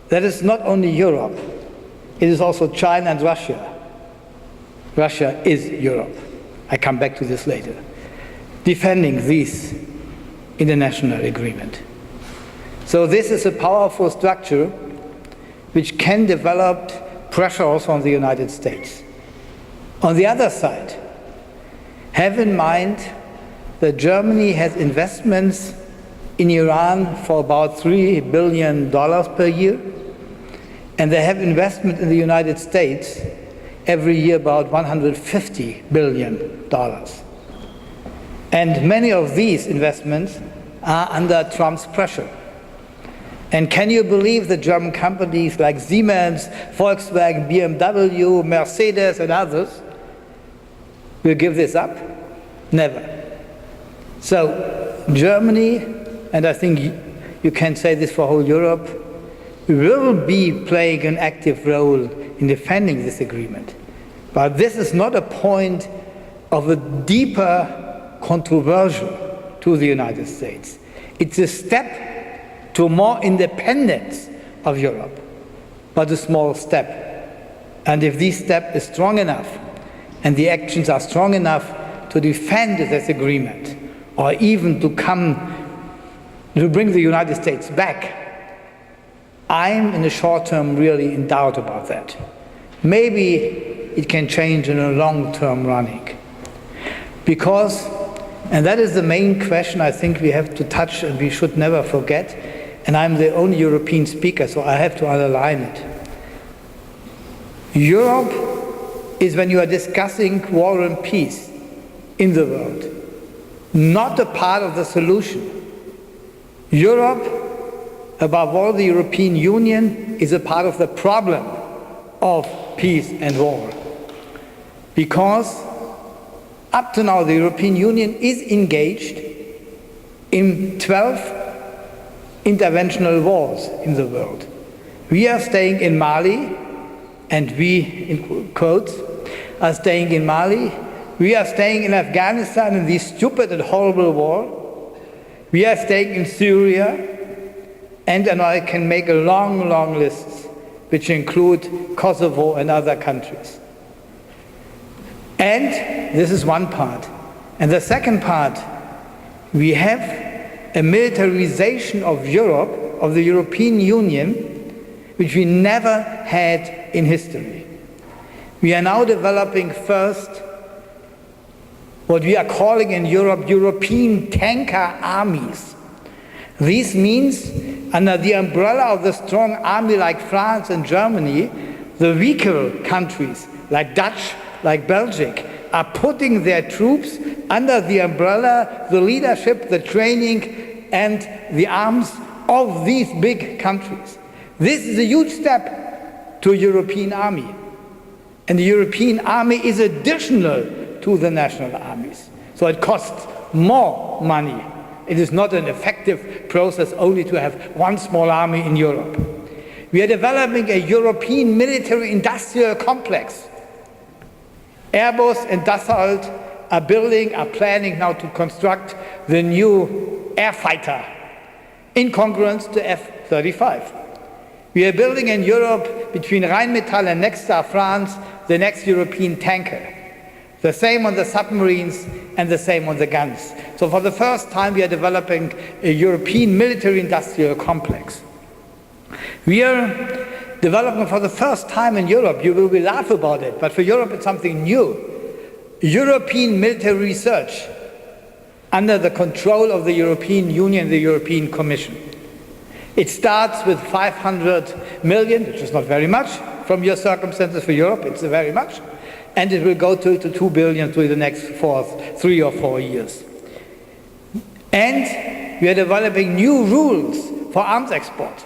that it's not only Europe, it is also China and Russia. Russia is Europe. I come back to this later. Defending this international agreement. So this is a powerful structure which can develop pressure also on the United States. On the other side, have in mind that Germany has investments in Iran for about $3 billion per year, and they have investment in the United States every year about $150 billion. And many of these investments are under Trump's pressure. And can you believe that German companies like Siemens, Volkswagen, BMW, Mercedes, and others will give this up? Never. So Germany, and I think you can say this for whole Europe, will be playing an active role in defending this agreement. But this is not a point of a deeper controversial to the United States. It's a step to more independence of Europe, but a small step. And if this step is strong enough, and the actions are strong enough to defend this agreement, or even to bring the United States back, I'm in the short term really in doubt about that. Maybe it can change in a long term running. Because, and that is the main question I think we have to touch and we should never forget, and I'm the only European speaker, so I have to underline it. Europe is, when you are discussing war and peace in the world, not a part of the solution. Europe, above all the European Union, is a part of the problem of peace and war. Because up to now the European Union is engaged in 12 interventional wars in the world. We are staying in Mali, and we, in quotes, are staying in Mali. We are staying in Afghanistan in this stupid and horrible war. We are staying in Syria, and I can make a long, long list, which include Kosovo and other countries. And this is one part. And the second part, we have a militarization of Europe, of the European Union, which we never had in history. We are now developing first what we are calling in Europe European tanker armies. This means, under the umbrella of the strong army like France and Germany, The weaker countries, like Dutch, like Belgium, are putting their troops under the umbrella, the leadership, the training, and the arms of these big countries. This is a huge step to a European army. And the European army is additional to the national armies. So it costs more money. It is not an effective process only to have one small army in Europe. We are developing a European military-industrial complex. Airbus and Dassault are planning now to construct the new air fighter in congruence to F-35. We are building in Europe, between Rheinmetall and Nexstar France, the next European tanker. The same on the submarines and the same on the guns. So for the first time, we are developing a European military-industrial complex. We are developing for the first time in Europe, you will laugh about it, but for Europe it's something new, European military research under the control of the European Union, the European Commission. It starts with 500 million, which is not very much from your circumstances for Europe, it's very much, and it will go to 2 billion through the next 3 or 4 years. And we are developing new rules for arms export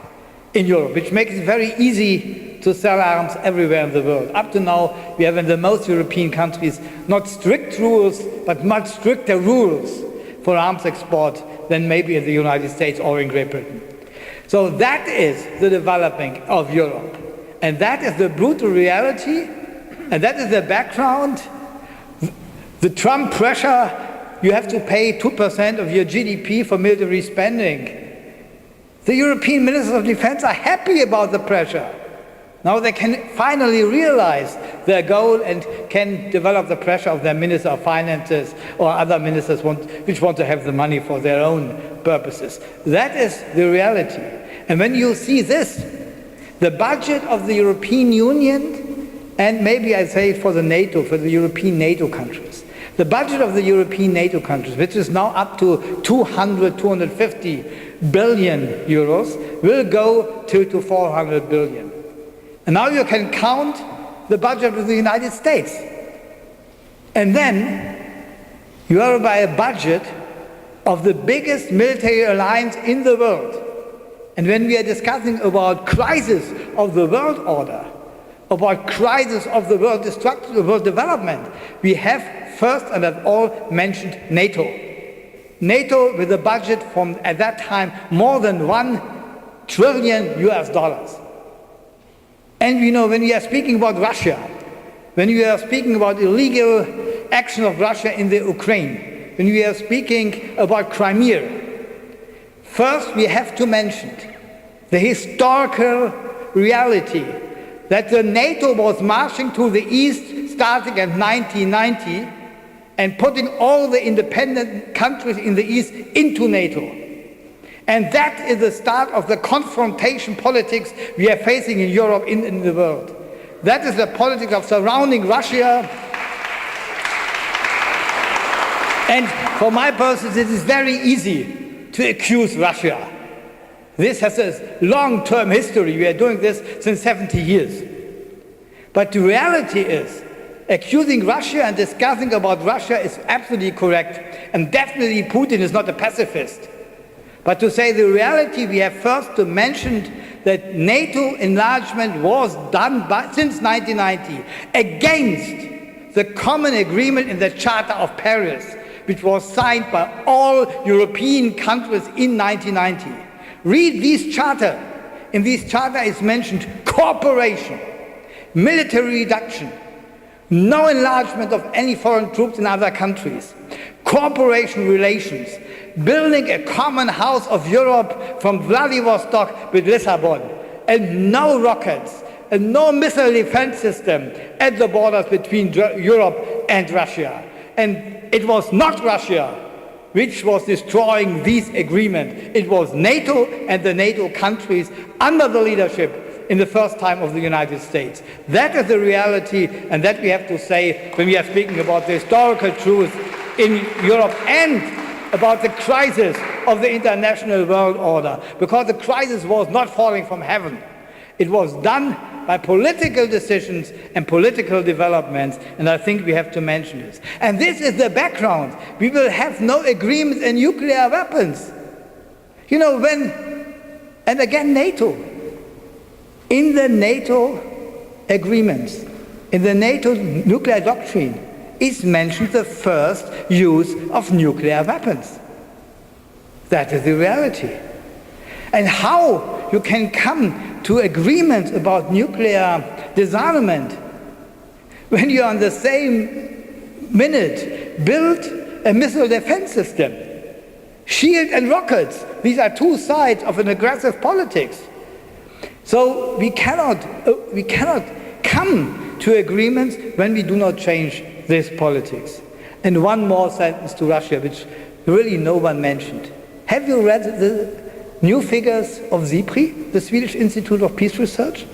in Europe, which makes it very easy to sell arms everywhere in the world. Up to now, we have in the most European countries not strict rules, but much stricter rules for arms export than maybe in the United States or in Great Britain. So that is the developing of Europe. And that is the brutal reality, and that is the background. The Trump pressure, you have to pay 2% of your GDP for military spending. The European ministers of defense are happy about the pressure. Now they can finally realize their goal and can develop the pressure of their minister of finances or other ministers which want to have the money for their own purposes. That is the reality. And when you see this, the budget of the European Union, and maybe I say for the NATO, for the European NATO countries, the budget of the European NATO countries, which is now up to 250 billion euros, will go to 400 billion. And now you can count the budget of the United States. And then you are by a budget of the biggest military alliance in the world. And when we are discussing about crisis of the world order, about crisis of the world destruction, the world development, we have first and at all mentioned NATO. NATO with a budget from, at that time, more than $1 trillion US. And you know, when we are speaking about Russia, when we are speaking about illegal action of Russia in the Ukraine, when we are speaking about Crimea, first we have to mention the historical reality that the NATO was marching to the east starting at 1990 and putting all the independent countries in the east into NATO. And that is the start of the confrontation politics we are facing in Europe, in the world. That is the politics of surrounding Russia. And for my purposes, it is very easy to accuse Russia. This has a long-term history. We are doing this since 70 years. But the reality is, accusing Russia and discussing about Russia is absolutely correct. And definitely Putin is not a pacifist. But to say the reality, we have first to mention that NATO enlargement was done since 1990 against the common agreement in the Charter of Paris, which was signed by all European countries in 1990. Read this charter. In this charter is mentioned cooperation, military reduction, no enlargement of any foreign troops in other countries, cooperation relations, building a common house of Europe from Vladivostok with Lisbon, and no rockets, and no missile defense system at the borders between Europe and Russia. And it was not Russia which was destroying this agreement. It was NATO and the NATO countries under the leadership in the first time of the United States. That is the reality, and that we have to say when we are speaking about the historical truth in Europe and about the crisis of the international world order, because the crisis was not falling from heaven. It was done by political decisions and political developments, and I think we have to mention this. And this is the background. We will have no agreement on nuclear weapons. You know, and again, NATO. In the NATO agreements, in the NATO nuclear doctrine, is mentioned the first use of nuclear weapons. That is the reality. And how you can come to agreements about nuclear disarmament when you on the same minute build a missile defense system, shield and rockets. These are two sides of an aggressive politics. So we cannot come to agreements when we do not change this politics. And one more sentence to Russia, which really no one mentioned. Have you read the new figures of SIPRI, the Swedish Institute of Peace Research,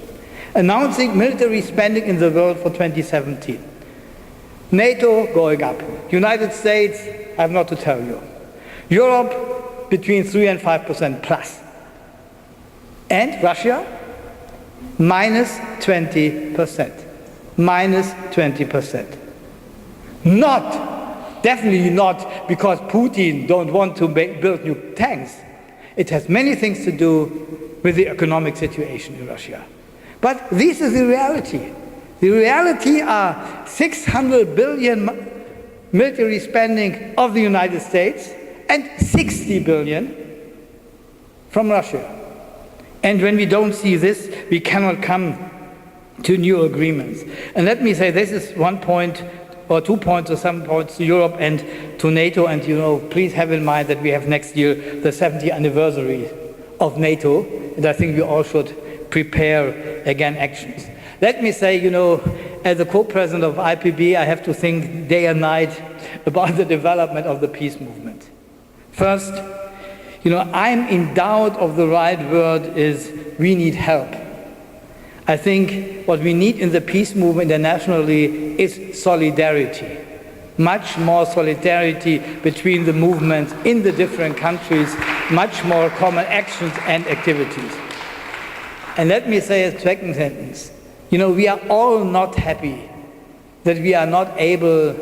announcing military spending in the world for 2017? NATO going up. United States, I have not to tell you. Europe between 3 and 5% plus. And Russia, minus 20%. Minus 20%. Definitely not because Putin don't want to build new tanks. It has many things to do with the economic situation in Russia. But this is the reality. The reality are 600 billion military spending of the United States and 60 billion from Russia. And when we don't see this, we cannot come to new agreements. And let me say, this is 1 point or 2 points or some points to Europe and to NATO. And please have in mind that we have next year the 70th anniversary of NATO. And I think we all should prepare again actions. Let me say, as a co-president of IPB, I have to think day and night about the development of the peace movement. First, I'm in doubt of the right word is we need help. I think what we need in the peace movement internationally is solidarity. Much more solidarity between the movements in the different countries, much more common actions and activities. And let me say a second sentence. We are all not happy that we are not able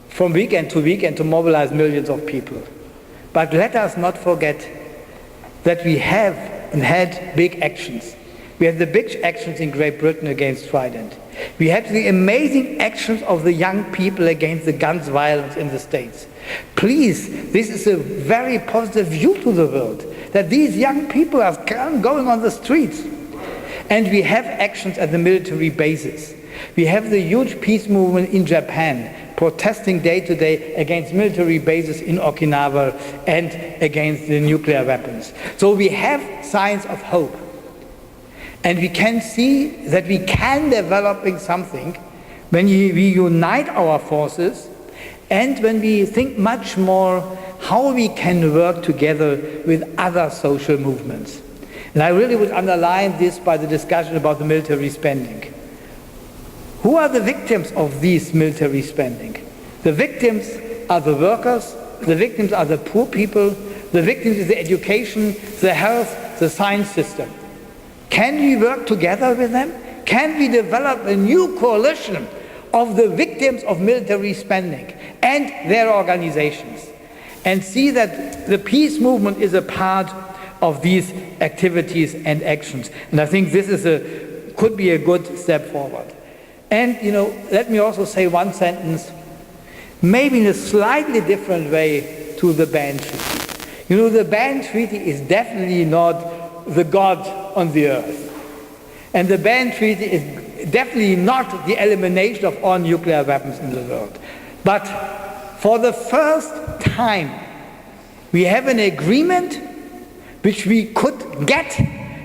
from weekend to mobilize millions of people. But let us not forget that we have and had big actions. We had the big actions in Great Britain against Trident. We had the amazing actions of the young people against the guns violence in the States. Please, this is a very positive view to the world, that these young people are going on the streets. And we have actions at the military bases. We have the huge peace movement in Japan, protesting day to day against military bases in Okinawa and against the nuclear weapons. So we have signs of hope. And we can see that we can develop something when we unite our forces and when we think much more how we can work together with other social movements. And I really would underline this by the discussion about the military spending. Who are the victims of these military spending? The victims are the workers, the victims are the poor people, the victims is the education, the health, the science system. Can we work together with them? Can we develop a new coalition of the victims of military spending and their organizations and see that the peace movement is a part of these activities and actions? And I think this could be a good step forward. And, let me also say one sentence, maybe in a slightly different way to the Ban Treaty. The Ban Treaty is definitely not the God on the earth. And the Ban Treaty is definitely not the elimination of all nuclear weapons in the world. But for the first time, we have an agreement which we could get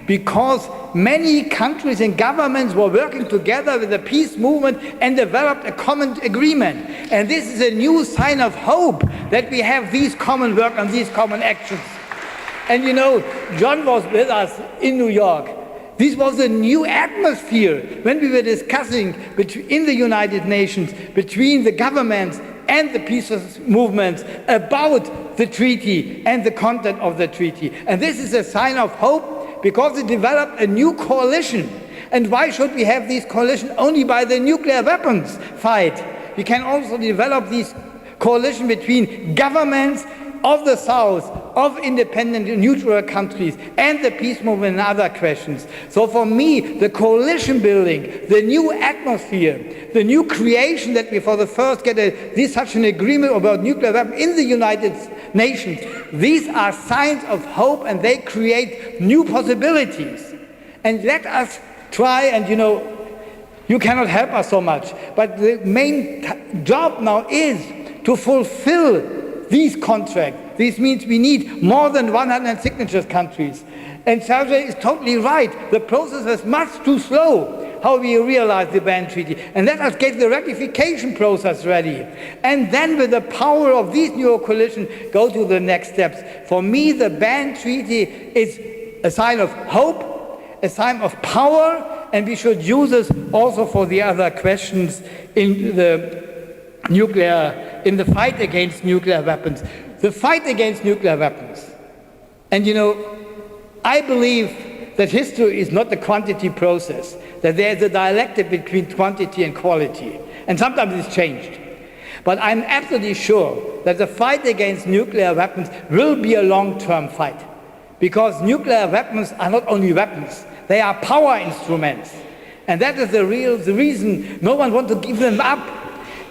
because many countries and governments were working together with the peace movement and developed a common agreement. And this is a new sign of hope that we have these common work and these common actions. And John was with us in New York. This was a new atmosphere when we were discussing in the United Nations between the governments and the peace movements about the treaty and the content of the treaty. And this is a sign of hope because it developed a new coalition And why should we have these coalitions only by the nuclear weapons fight? We can also develop these coalitions between governments of the South, of independent and neutral countries, and the peace movement and other questions. So for me, the coalition building, the new atmosphere, the new creation that we for the first get such an agreement about nuclear weapons in the United Nations, these are signs of hope and they create new possibilities. And let us try, and you cannot help us so much, but the main job now is to fulfill these contracts. This means we need more than 100 signatures countries. And Sergio is totally right. The process was much too slow, how we realized the ban treaty. And let us get the ratification process ready. And then with the power of these new coalitions, go to the next steps. For me, the ban treaty is a sign of hope, a sign of power, and we should use this also for the other questions in the in the fight against nuclear weapons. The fight against nuclear weapons. And I believe that history is not a quantity process, that there is a dialectic between quantity and quality. And sometimes it's changed. But I'm absolutely sure that the fight against nuclear weapons will be a long-term fight. Because nuclear weapons are not only weapons, they are power instruments. And that is the reason no one wants to give them up.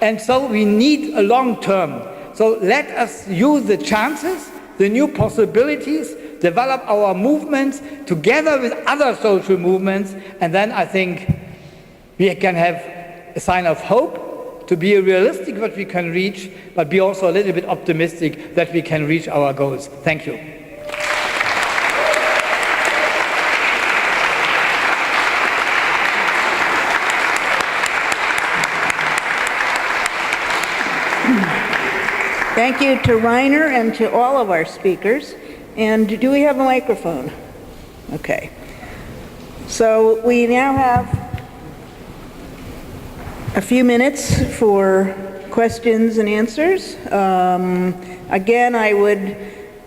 And so we need a long term. So let us use the chances, the new possibilities, develop our movements together with other social movements, and then I think we can have a sign of hope, to be realistic what we can reach, but be also a little bit optimistic that we can reach our goals. Thank you. Thank you to Reiner and to all of our speakers. And do we have a microphone? Okay. So we now have a few minutes for questions and answers. Again, I would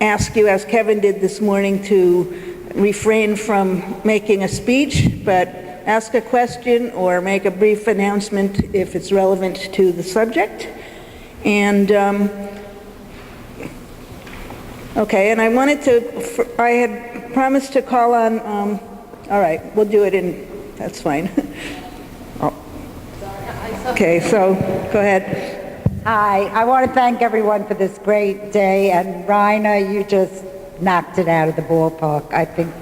ask you, as Kevin did this morning, to refrain from making a speech, but ask a question or make a brief announcement if it's relevant to the subject. And okay, and I had promised to call on, all right, we'll do it that's fine. Oh. Okay, so go ahead. Hi, I want to thank everyone for this great day, and Reiner, you just knocked it out of the ballpark. I think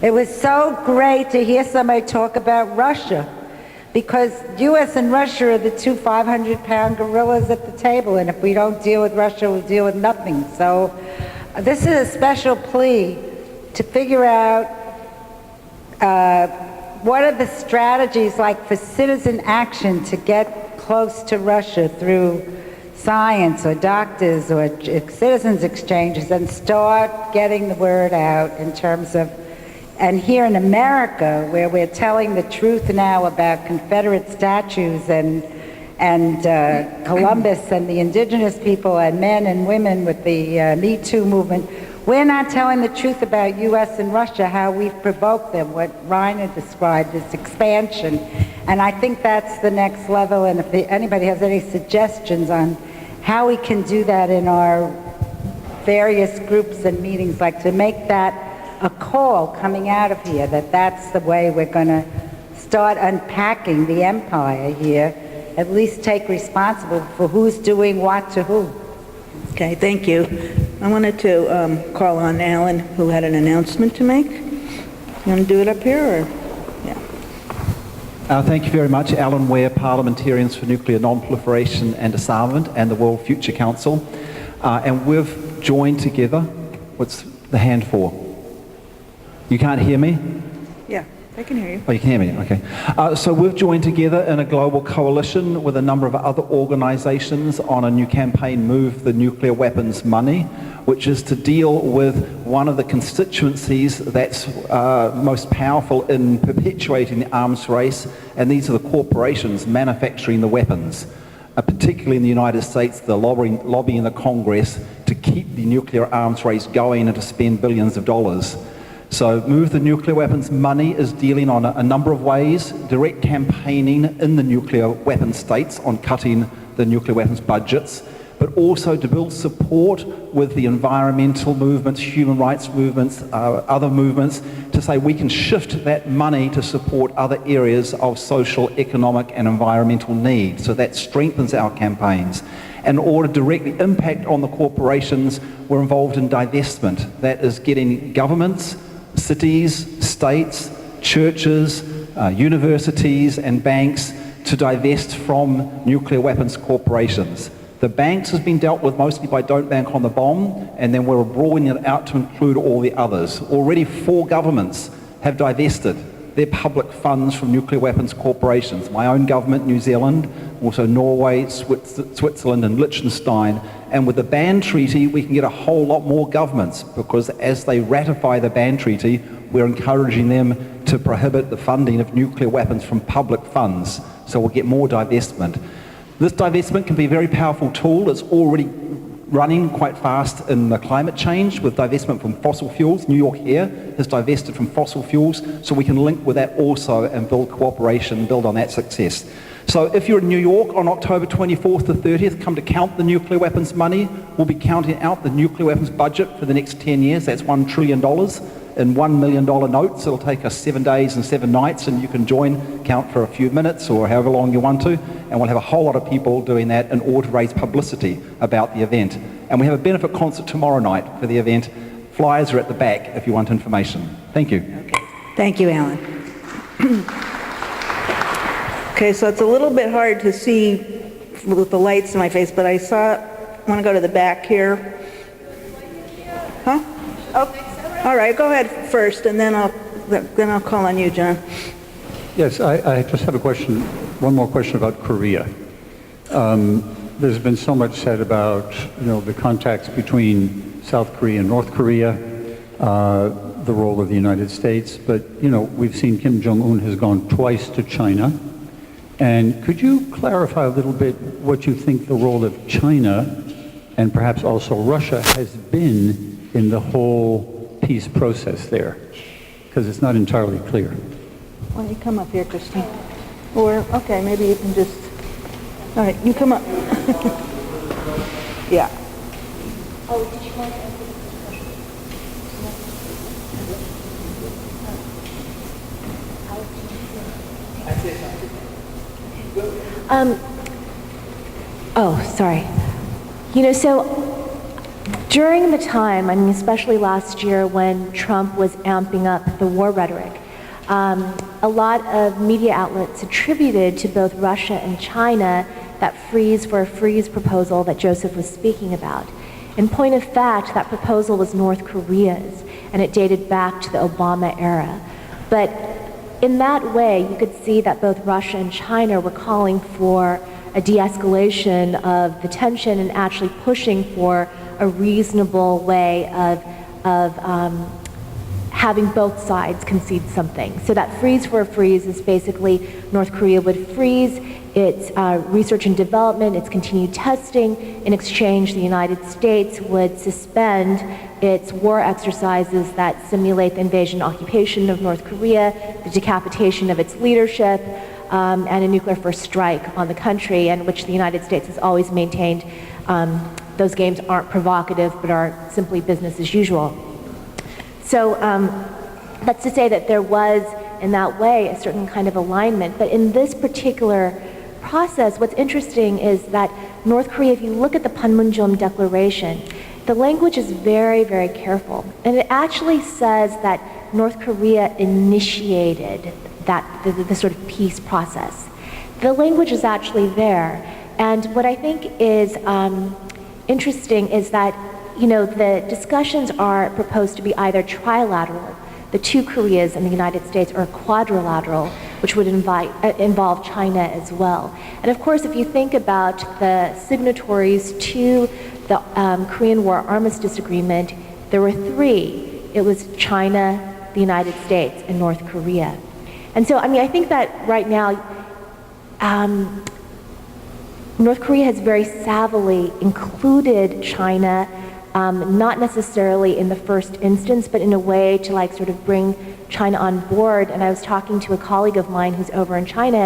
it was so great to hear somebody talk about Russia, because U.S. and Russia are the two 500-pound gorillas at the table, and if we don't deal with Russia, we'll deal with nothing. So this is a special plea to figure out what are the strategies like for citizen action to get close to Russia through science or doctors or citizens exchanges, and start getting the word out in terms of, and here in America, where we're telling the truth now about Confederate statues and Columbus and the indigenous people and men and women with the Me Too movement, we're not telling the truth about U.S. and Russia, how we've provoked them, what Reiner described as expansion. And I think that's the next level, and if anybody has any suggestions on how we can do that in our various groups and meetings, like to make that a call coming out of here, that's the way we're going to start unpacking the empire here, at least take responsibility for who's doing what to who. Okay, thank you. I wanted to call on Alan, who had an announcement to make. You want to do it up here, or? Yeah. Thank you very much. Alan Ware, Parliamentarians for Nuclear Non-Proliferation and Disarmament and the World Future Council. And we've joined together. What's the hand for? You can't hear me? Yeah, I can hear you. Oh, you can hear me, okay. So we've joined together in a global coalition with a number of other organisations on a new campaign, Move the Nuclear Weapons Money, which is to deal with one of the constituencies that's most powerful in perpetuating the arms race, and these are the corporations manufacturing the weapons. Particularly in the United States, the lobbying the Congress to keep the nuclear arms race going and to spend billions of dollars. So Move the Nuclear Weapons money is dealing on a number of ways, direct campaigning in the nuclear weapons states on cutting the nuclear weapons budgets, but also to build support with the environmental movements, human rights movements, other movements, to say we can shift that money to support other areas of social, economic and environmental need. So that strengthens our campaigns. And in order to directly impact on the corporations, we're involved in divestment. That is getting governments, cities, states, churches, universities and banks to divest from nuclear weapons corporations. The banks has been dealt with mostly by Don't Bank on the Bomb, and then we're broadening it out to include all the others. Already 4 governments have divested their public funds from nuclear weapons corporations. My own government, New Zealand, also Norway, Switzerland and Liechtenstein. And with the ban treaty, we can get a whole lot more governments, because as they ratify the ban treaty, we're encouraging them to prohibit the funding of nuclear weapons from public funds. So we'll get more divestment. This divestment can be a very powerful tool. It's already running quite fast in the climate change with divestment from fossil fuels. New York here has divested from fossil fuels, so we can link with that also and build cooperation, build on that success. So if you're in New York on October 24th to 30th, come to count the nuclear weapons money. We'll be counting out the nuclear weapons budget for the next 10 years. That's $1 trillion in $1 million notes. It'll take us 7 days and 7 nights, and you can join, count for a few minutes or however long you want to, and we'll have a whole lot of people doing that in order to raise publicity about the event. And we have a benefit concert tomorrow night for the event. Flyers are at the back if you want information. Thank you. Okay. Thank you, Alan. Okay, so it's a little bit hard to see with the lights in my face, but I want to go to the back here. Huh? Oh, all right, go ahead first, and then I'll call on you, John. Yes, I just have a question, one more question about Korea. There's been so much said about, the contacts between South Korea and North Korea, the role of the United States, but, we've seen Kim Jong-un has gone twice to China. And could you clarify a little bit what you think the role of China and perhaps also Russia has been in the whole peace process there? Because it's not entirely clear. Why don't you come up here, Christine? Or, okay, maybe you can just, all right, you come up. Yeah. Oh, did you want to answer the question? Sorry. So during the time, especially last year when Trump was amping up the war rhetoric, a lot of media outlets attributed to both Russia and China that freeze for a freeze proposal that Joseph was speaking about. In point of fact, that proposal was North Korea's, and it dated back to the Obama era. But in that way, you could see that both Russia and China were calling for a de-escalation of the tension and actually pushing for a reasonable way of having both sides concede something. So that freeze for a freeze is basically North Korea would freeze its research and development, its continued testing. In exchange, the United States would suspend its war exercises that simulate the invasion and occupation of North Korea, the decapitation of its leadership, and a nuclear first strike on the country, and which the United States has always maintained those games aren't provocative but are simply business as usual. So that's to say that there was, in that way, a certain kind of alignment. But in this particular process, what's interesting is that North Korea, if you look at the Panmunjom Declaration, the language is very, very careful. And it actually says that North Korea initiated the sort of peace process. The language is actually there. And what I think is interesting is that, the discussions are proposed to be either trilateral, the two Koreas and the United States, or quadrilateral, which would involve China as well. And of course, if you think about the signatories to the Korean War Armistice Agreement, there were 3. It was China, the United States, and North Korea. And so, I think that right now, North Korea has very savvily included China not necessarily in the first instance, but in a way to like sort of bring China on board. And I was talking to a colleague of mine who's over in China,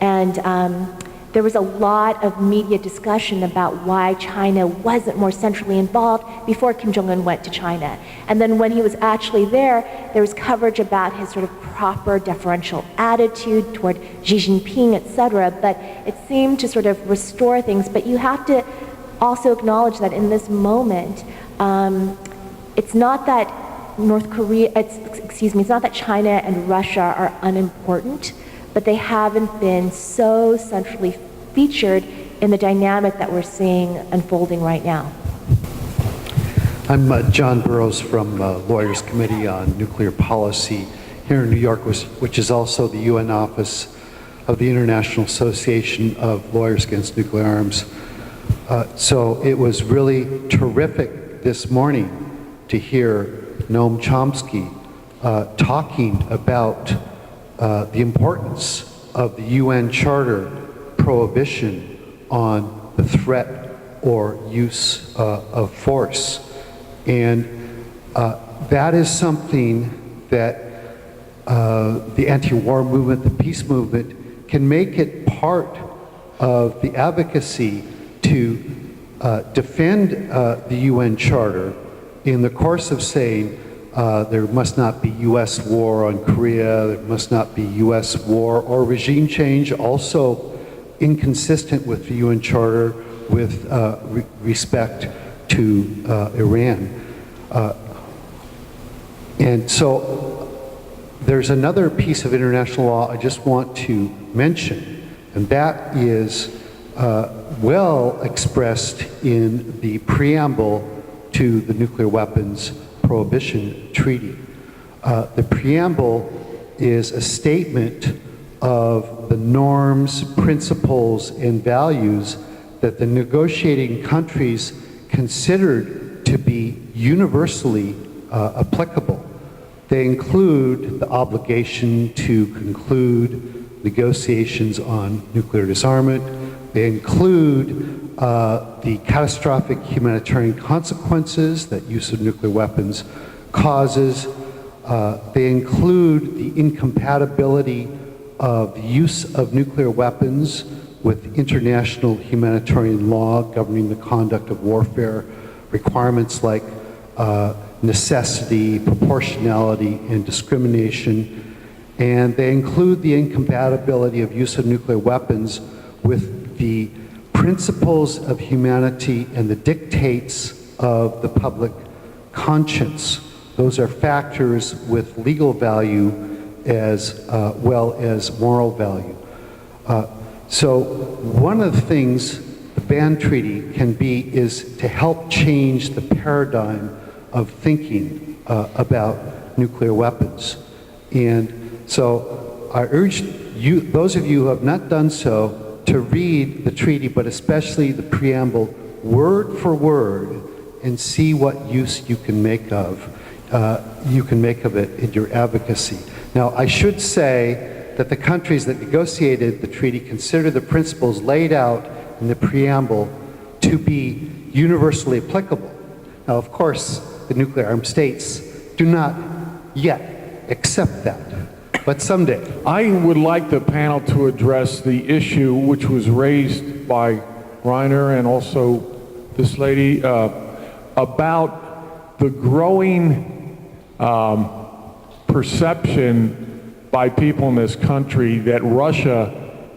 and there was a lot of media discussion about why China wasn't more centrally involved before Kim Jong-un went to China. And then when he was actually there was coverage about his sort of proper deferential attitude toward Xi Jinping, et cetera. But it seemed to sort of restore things. But you have to also acknowledge that in this moment, it's not that it's not that China and Russia are unimportant, but they haven't been so centrally featured in the dynamic that we're seeing unfolding right now. I'm John Burroughs from Lawyers Committee on Nuclear Policy here in New York, which is also the UN office of the International Association of Lawyers Against Nuclear Arms. So it was really terrific this morning to hear Noam Chomsky talking about the importance of the UN Charter prohibition on the threat or use of force. And that is something that the anti-war movement, the peace movement, can make it part of the advocacy to defend the UN Charter in the course of saying there must not be U.S. war on Korea, there must not be U.S. war or regime change, also inconsistent with the UN Charter with respect to Iran. And so there's another piece of international law I just want to mention, and that is well expressed in the preamble to the Nuclear Weapons Prohibition Treaty. The preamble is a statement of the norms, principles, and values that the negotiating countries considered to be universally applicable. They include the obligation to conclude negotiations on nuclear disarmament. They include the catastrophic humanitarian consequences that use of nuclear weapons causes. They include the incompatibility of the use of nuclear weapons with international humanitarian law governing the conduct of warfare, requirements like necessity, proportionality, and discrimination. And they include the incompatibility of use of nuclear weapons with the principles of humanity and the dictates of the public conscience. Those are factors with legal value as well as moral value. So one of the things the Ban Treaty can be is to help change the paradigm of thinking about nuclear weapons. And so I urge you, those of you who have not done so, to read the treaty, but especially the preamble, word for word, and see what use you can make of it in your advocacy. Now, I should say that the countries that negotiated the treaty consider the principles laid out in the preamble to be universally applicable. Now, of course, the nuclear armed states do not yet accept that, but someday. I would like the panel to address the issue which was raised by Reiner and also this lady about the growing perception by people in this country that Russia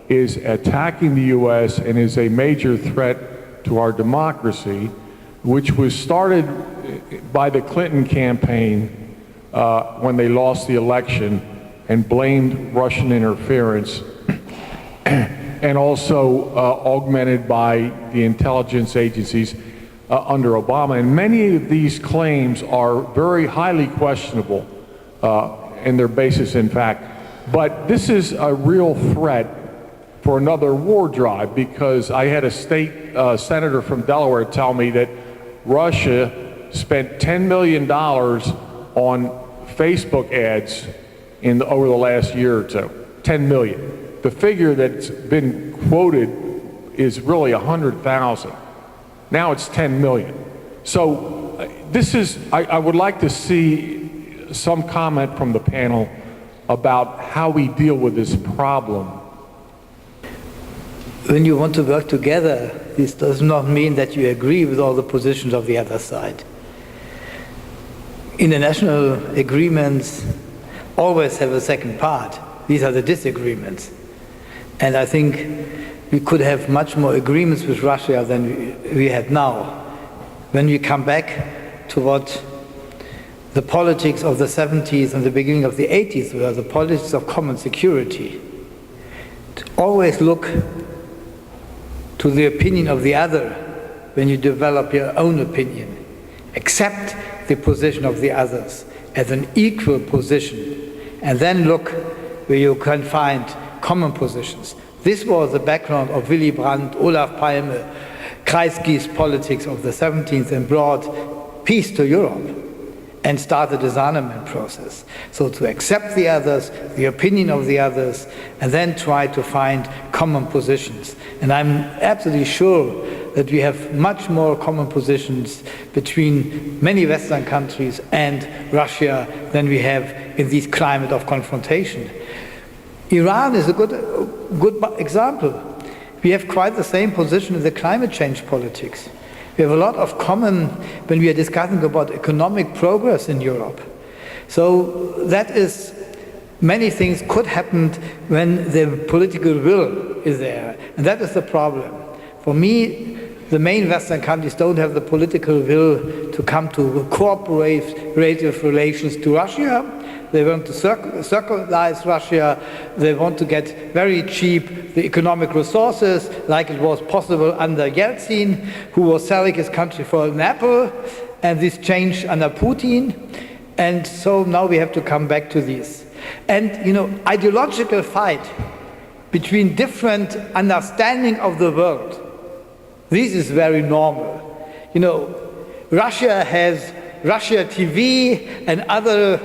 is attacking the U.S. and is a major threat to our democracy, which was started by the Clinton campaign when they lost the election and blamed Russian interference, and also augmented by the intelligence agencies under Obama. And many of these claims are very highly questionable in their basis in fact. But this is a real threat for another war drive, because I had a state senator from Delaware tell me that Russia spent $10 million on Facebook ads over the last year or two. 10 million. The figure that's been quoted is really 100,000. Now it's 10 million. So I would like to see some comment from the panel about how we deal with this problem. When you want to work together, this does not mean that you agree with all the positions of the other side. International agreements always have a second part. These are the disagreements. And I think we could have much more agreements with Russia than we have now. When we come back to what the politics of the 70s and the beginning of the 80s were, the politics of common security, to always look to the opinion of the other when you develop your own opinion. Accept the position of the others as an equal position, and then look where you can find common positions. This was the background of Willy Brandt, Olaf Palme, Kreisky's politics of the 70s, and brought peace to Europe and started the disarmament process. So to accept the others, the opinion of the others, and then try to find common positions. And I'm absolutely sure that we have much more common positions between many Western countries and Russia than we have in this climate of confrontation. Iran is a good example. We have quite the same position in the climate change politics. We have a lot of common when we are discussing about economic progress in Europe. So that is, many things could happen when the political will is there. And that is the problem. For me, the main Western countries don't have the political will to come to cooperative relations to Russia. They want to circularize Russia. They want to get very cheap the economic resources, like it was possible under Yeltsin, who was selling his country for an apple, and this changed under Putin. And so now we have to come back to this. And, ideological fight between different understanding of the world, this is very normal. Russia has Russia TV and other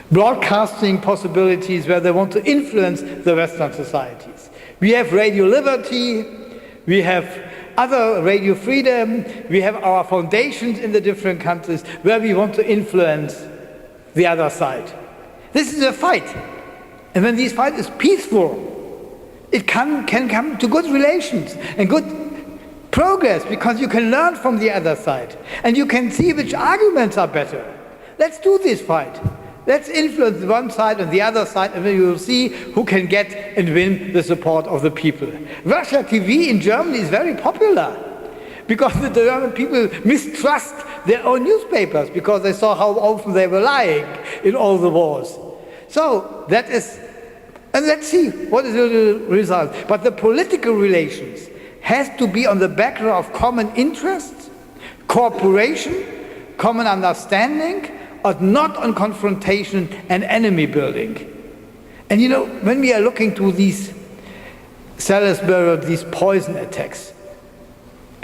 broadcasting possibilities where they want to influence the Western societies. We have Radio Liberty, we have other Radio Freedom, we have our foundations in the different countries where we want to influence the other side. This is a fight. And when this fight is peaceful, it can come to good relations and good progress, because you can learn from the other side and you can see which arguments are better. Let's do this fight. Let's influence one side and the other side, and then you will see who can get and win the support of the people. Russia TV in Germany is very popular because the German people mistrust their own newspapers because they saw how often they were lying in all the wars. So that is, and let's see what is the result. But the political relations has to be on the background of common interests, cooperation, common understanding, but not on confrontation and enemy building. And when we are looking to these Salisbury, these poison attacks,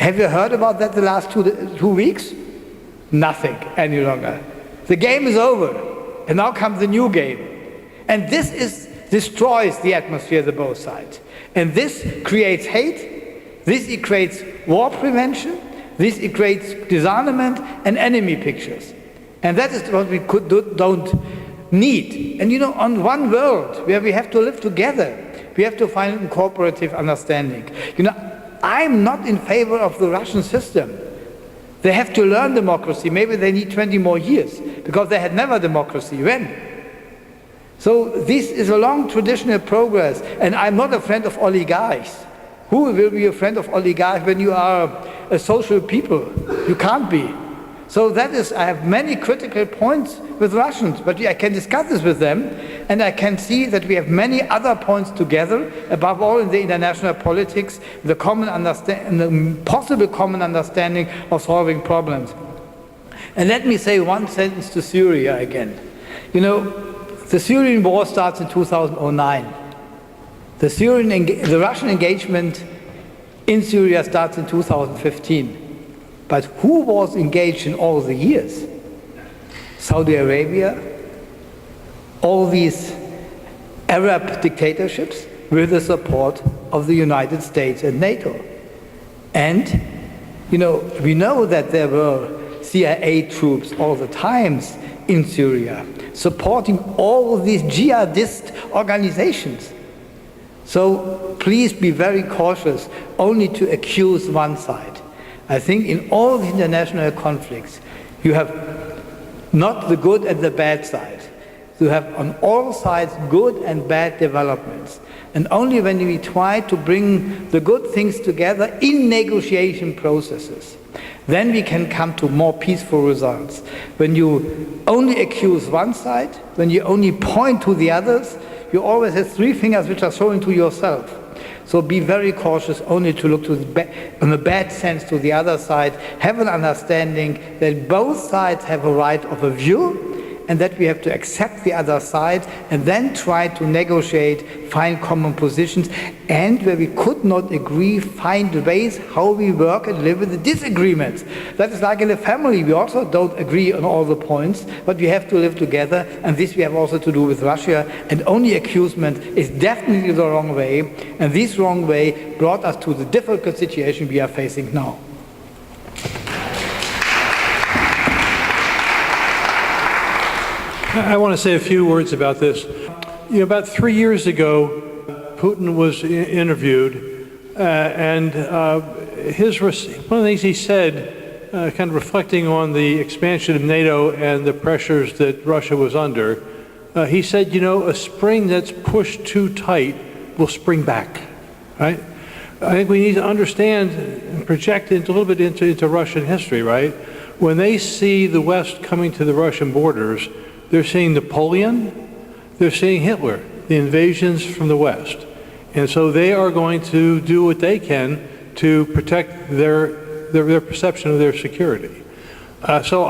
have you heard about that the last 2 weeks? Nothing any longer. The game is over, and now comes the new game. And this destroys the atmosphere of both sides. And this creates hate, this creates war prevention, this creates disarmament and enemy pictures. And that is what we don't need. And on one world where we have to live together, we have to find a cooperative understanding. I'm not in favor of the Russian system. They have to learn democracy. Maybe they need 20 more years, because they had never democracy. When? So this is a long traditional progress. And I'm not a friend of oligarchs. Who will be a friend of oligarchs when you are a social people? You can't be. So that is, I have many critical points with Russians, but I can discuss this with them, and I can see that we have many other points together, above all in the international politics, the possible common understanding of solving problems. And let me say one sentence to Syria again. The Syrian war starts in 2009. The Russian engagement in Syria starts in 2015. But who was engaged in all the years? Saudi Arabia, all these Arab dictatorships with the support of the United States and NATO. And You know, we know that there were CIA troops all the times in Syria, supporting all of these jihadist organizations. So please be very cautious only to accuse one side. I think in all the international conflicts, you have not the good and the bad side. You have on all sides good and bad developments. And only when we try to bring the good things together in negotiation processes, then we can come to more peaceful results. When you only accuse one side, when you only point to the others, you always have three fingers which are showing to yourself. So be very cautious only to look to in the bad sense to the other side. Have an understanding that both sides have a right of a view, and that we have to accept the other side and then try to negotiate, find common positions, and where we could not agree, find ways how we work and live with the disagreements. That is like in a family. We also don't agree on all the points, but we have to live together, and this we have also to do with Russia, and only accusation is definitely the wrong way, and this wrong way brought us to the difficult situation we are facing now. I want to say a few words about this. You know, about 3 years ago, Putin was interviewed, and one of the things he said, kind of reflecting on the expansion of NATO and the pressures that Russia was under, he said, you know, a spring that's pushed too tight will spring back, right? I think we need to understand and project a little bit into Russian history, right? When they see the West coming to the Russian borders, they're seeing Napoleon, they're seeing Hitler, the invasions from the West. And so they are going to do what they can to protect their perception of their security. So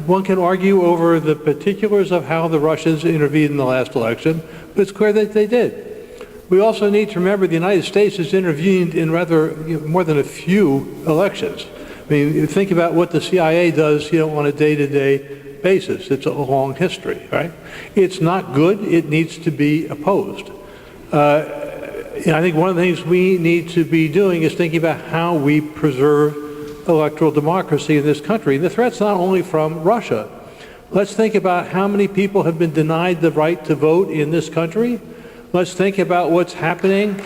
one can argue over the particulars of how the Russians intervened in the last election, but it's clear that they did. We also need to remember the United States has intervened in more than a few elections. I mean, you think about what the CIA does, on a day-to-day basis. It's a long history, right? It's not good. It needs to be opposed. I think one of the things we need to be doing is thinking about how we preserve electoral democracy in this country. And the threat's not only from Russia. Let's think about how many people have been denied the right to vote in this country. Let's think about what's happening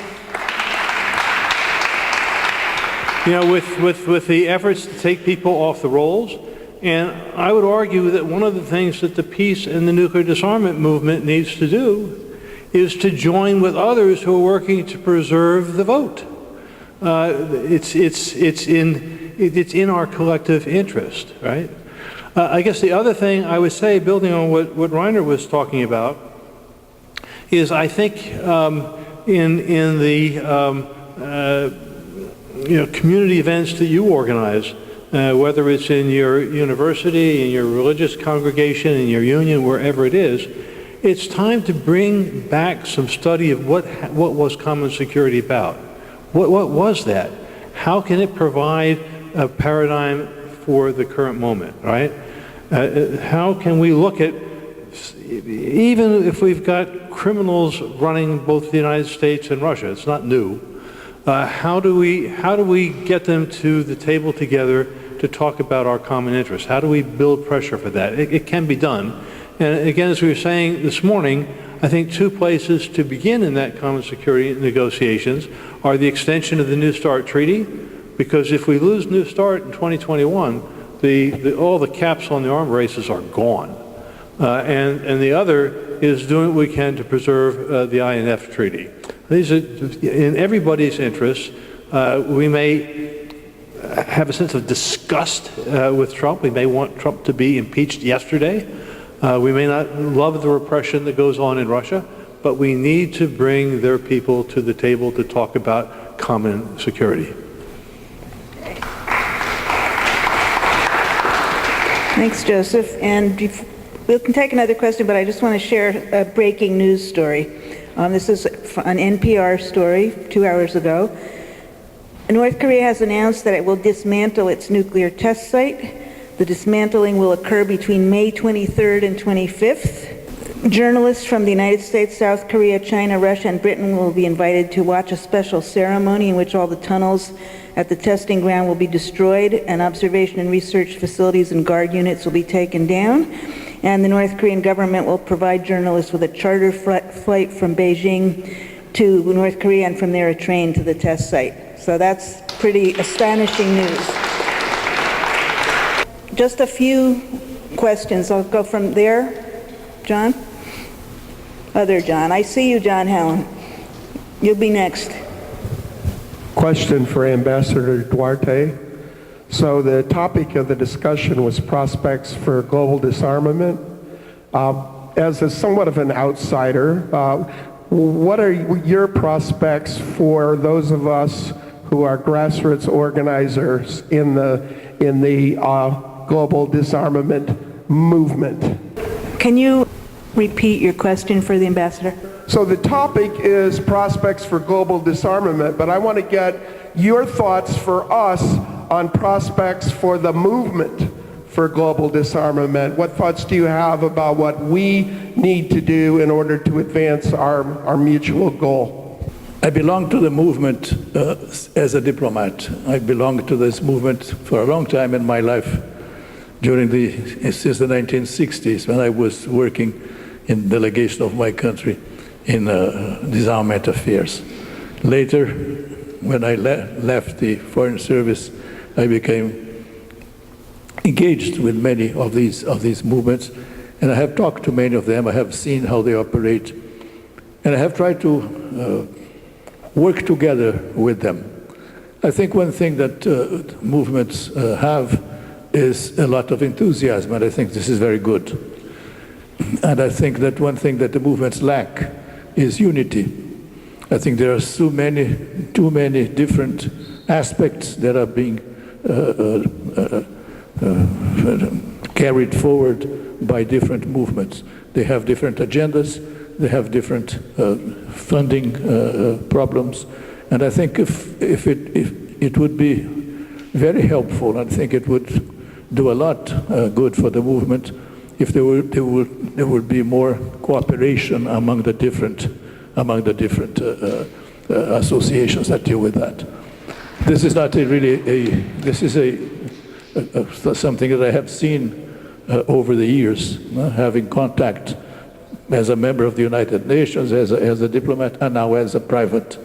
with the efforts to take people off the rolls. And I would argue that one of the things that the peace and the nuclear disarmament movement needs to do is to join with others who are working to preserve the vote. It's in our collective interest, right? I guess the other thing I would say, building on what Reiner was talking about, is I think in the community events that you organize, whether it's in your university, in your religious congregation, in your union, wherever it is, it's time to bring back some study of what was common security about. What was that? How can it provide a paradigm for the current moment, right? How can we look at, even if we've got criminals running both the United States and Russia, it's not new, how do we get them to the table together to talk about our common interests? How do we build pressure for that? It can be done. And again, as we were saying this morning, I think two places to begin in that common security negotiations are the extension of the New START treaty, because if we lose New START in 2021, all the caps on the arms races are gone. And the other is doing what we can to preserve the INF treaty. These are in everybody's interests. We may have a sense of disgust with Trump. We may want Trump to be impeached yesterday. We may not love the repression that goes on in Russia, but we need to bring their people to the table to talk about common security. Thanks, Joseph. And we can take another question, but I just want to share a breaking news story. This is an NPR story 2 hours ago. North Korea has announced that it will dismantle its nuclear test site. The dismantling will occur between May 23rd and 25th. Journalists from the United States, South Korea, China, Russia, and Britain will be invited to watch a special ceremony in which all the tunnels at the testing ground will be destroyed, and observation and research facilities and guard units will be taken down. And the North Korean government will provide journalists with a charter flight from Beijing to North Korea, and from there a train to the test site. So that's pretty astonishing news. Just a few questions. I'll go from there. John? Other John. I see you, John Hallam. You'll be next. Question for Ambassador Duarte. So the topic of the discussion was prospects for global disarmament. As a somewhat of an outsider, what are your prospects for those of us who are grassroots organizers in the global disarmament movement? Can you repeat your question for the ambassador? So the topic is prospects for global disarmament, but I want to get your thoughts for us on prospects for the movement for global disarmament. What thoughts do you have about what we need to do in order to advance our mutual goal? I belong to the movement as a diplomat. I belonged to this movement for a long time in my life, since the 1960s, when I was working in delegation of my country in disarmament affairs. Later, when I left the Foreign Service, I became engaged with many of these movements, and I have talked to many of them. I have seen how they operate, and I have tried to work together with them. I think one thing that movements have is a lot of enthusiasm, and I think this is very good. And I think that one thing that the movements lack is unity. I think there are too many different aspects that are being carried forward by different movements. They have different agendas, they have different funding problems, and I think if it would be very helpful, I think it would do a lot good for the movement if there would be more cooperation among the different associations that deal with that. This is not this is something that I have seen over the years, having contact as a member of the United Nations, as a diplomat, and now as a private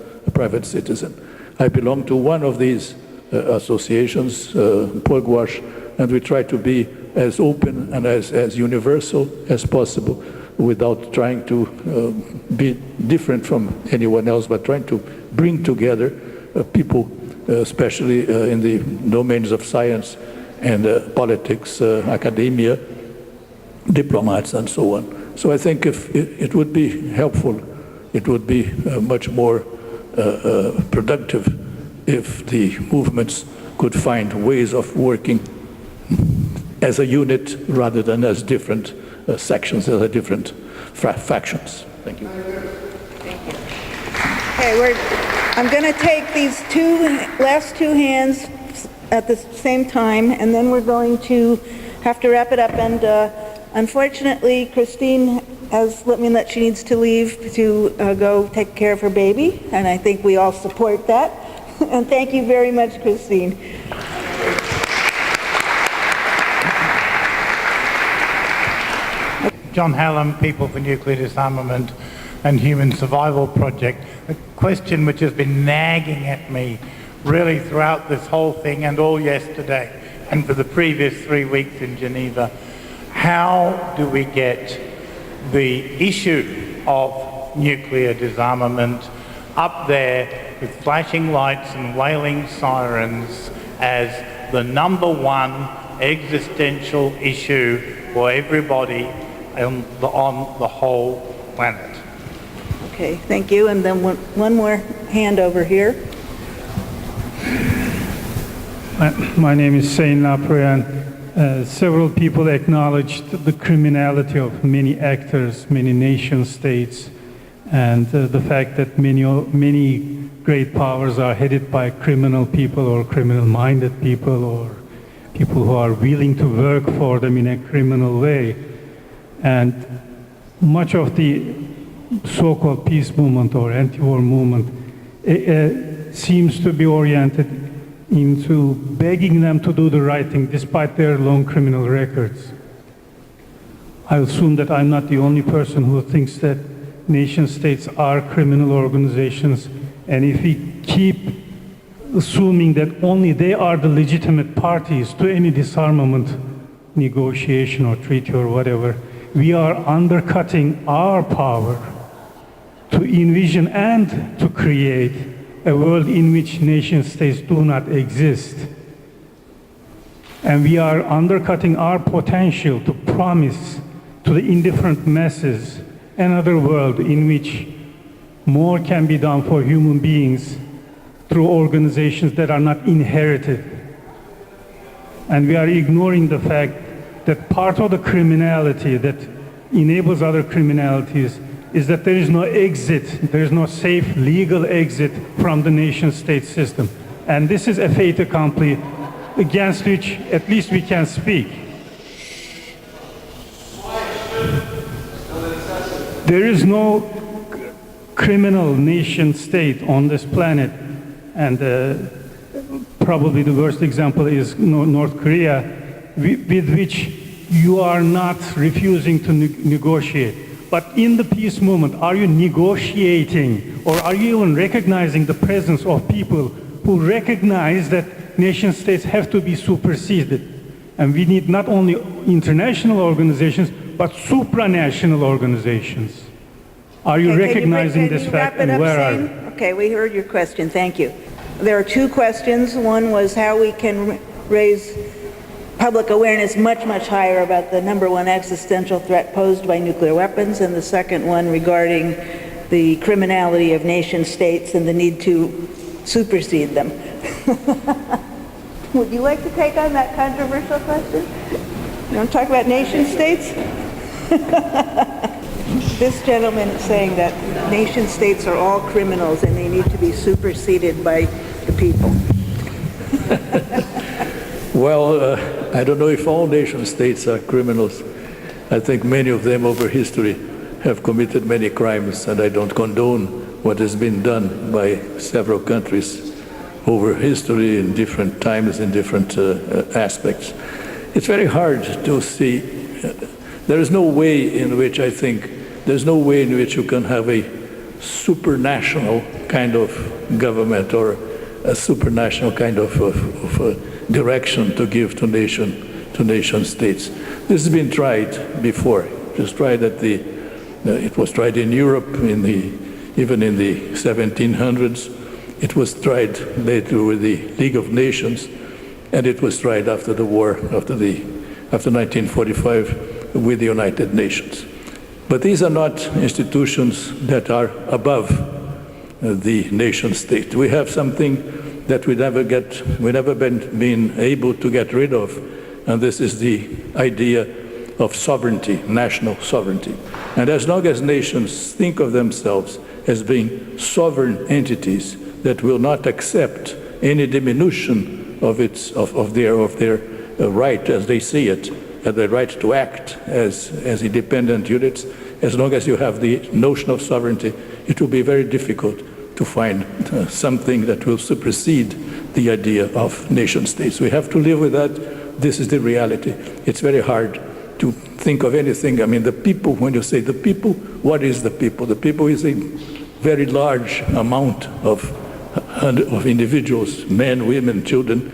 citizen. I belong to one of these associations, Pugwash, and we try to be as open and as universal as possible without trying to be different from anyone else, but trying to bring together people, especially in the domains of science and politics, academia, diplomats, and so on. So I think if it would be helpful, it would be much more productive if the movements could find ways of working as a unit rather than as different sections, as a different factions. Thank you. Thank you. Okay, I'm going to take these last two hands at the same time, and then we're going to have to wrap it up. And unfortunately, Christine has let me know that she needs to leave to go take care of her baby, and I think we all support that. And thank you very much, Christine. John Hallam, People for Nuclear Disarmament and Human Survival Project. A question which has been nagging at me really throughout this whole thing and all yesterday and for the previous 3 weeks in Geneva. How do we get the issue of nuclear disarmament up there with flashing lights and wailing sirens as the #1 existential issue for everybody on the whole planet? Okay, thank you. And then one more hand over here. My name is Sain Laprian. Several people acknowledged the criminality of many actors, many nation states, and the fact that many great powers are headed by criminal people or criminal-minded people or people who are willing to work for them in a criminal way. And much of the so-called peace movement or anti-war movement seems to be oriented into begging them to do the right thing despite their long criminal records. I assume that I'm not the only person who thinks that nation states are criminal organizations, and if we keep assuming that only they are the legitimate parties to any disarmament negotiation or treaty or whatever, we are undercutting our power to envision and to create a world in which nation states do not exist. And we are undercutting our potential to promise to the indifferent masses another world in which more can be done for human beings through organizations that are not inherited. And we are ignoring the fact that part of the criminality that enables other criminalities is that there is no exit, there is no safe legal exit from the nation-state system. And this is a fait accompli against which at least we can speak. There is no criminal nation-state on this planet, and probably the worst example is North Korea, with which you are not refusing to negotiate. But in the peace movement, are you negotiating, or are you even recognizing the presence of people who recognize that nation states have to be superseded? And we need not only international organizations, but supranational organizations. Are you recognizing this fact, and where are you? Okay, we heard your question, thank you. There are two questions. One was how we can raise public awareness much, much higher about the number one existential threat posed by nuclear weapons, and the second one regarding the criminality of nation states and the need to supersede them. Would you like to take on that controversial question? You want to talk about nation states? This gentleman is saying that nation states are all criminals and they need to be superseded by the people. Well, I don't know if all nation states are criminals. I think many of them over history have committed many crimes, and I don't condone what has been done by several countries over history in different times, in different aspects. It's very hard to see. There is no way in which there's no way in which you can have a supranational kind of government or a supranational kind of direction to give to nation states. This has been tried before. It was tried it was tried in Europe even in the 1700s. It was tried later with the League of Nations, and it was tried after the war, after 1945, with the United Nations. But these are not institutions that are above the nation state. We have something that we never been able to get rid of, and this is the idea of sovereignty, national sovereignty. And as long as nations think of themselves as being sovereign entities that will not accept any diminution of their right as they see it, the right to act as independent units, as long as you have the notion of sovereignty, it will be very difficult to find something that will supersede the idea of nation states. We have to live with that. This is the reality. It's very hard to think of anything. I mean, the people, when you say the people, what is the people? The people is a very large amount of individuals, men, women, children,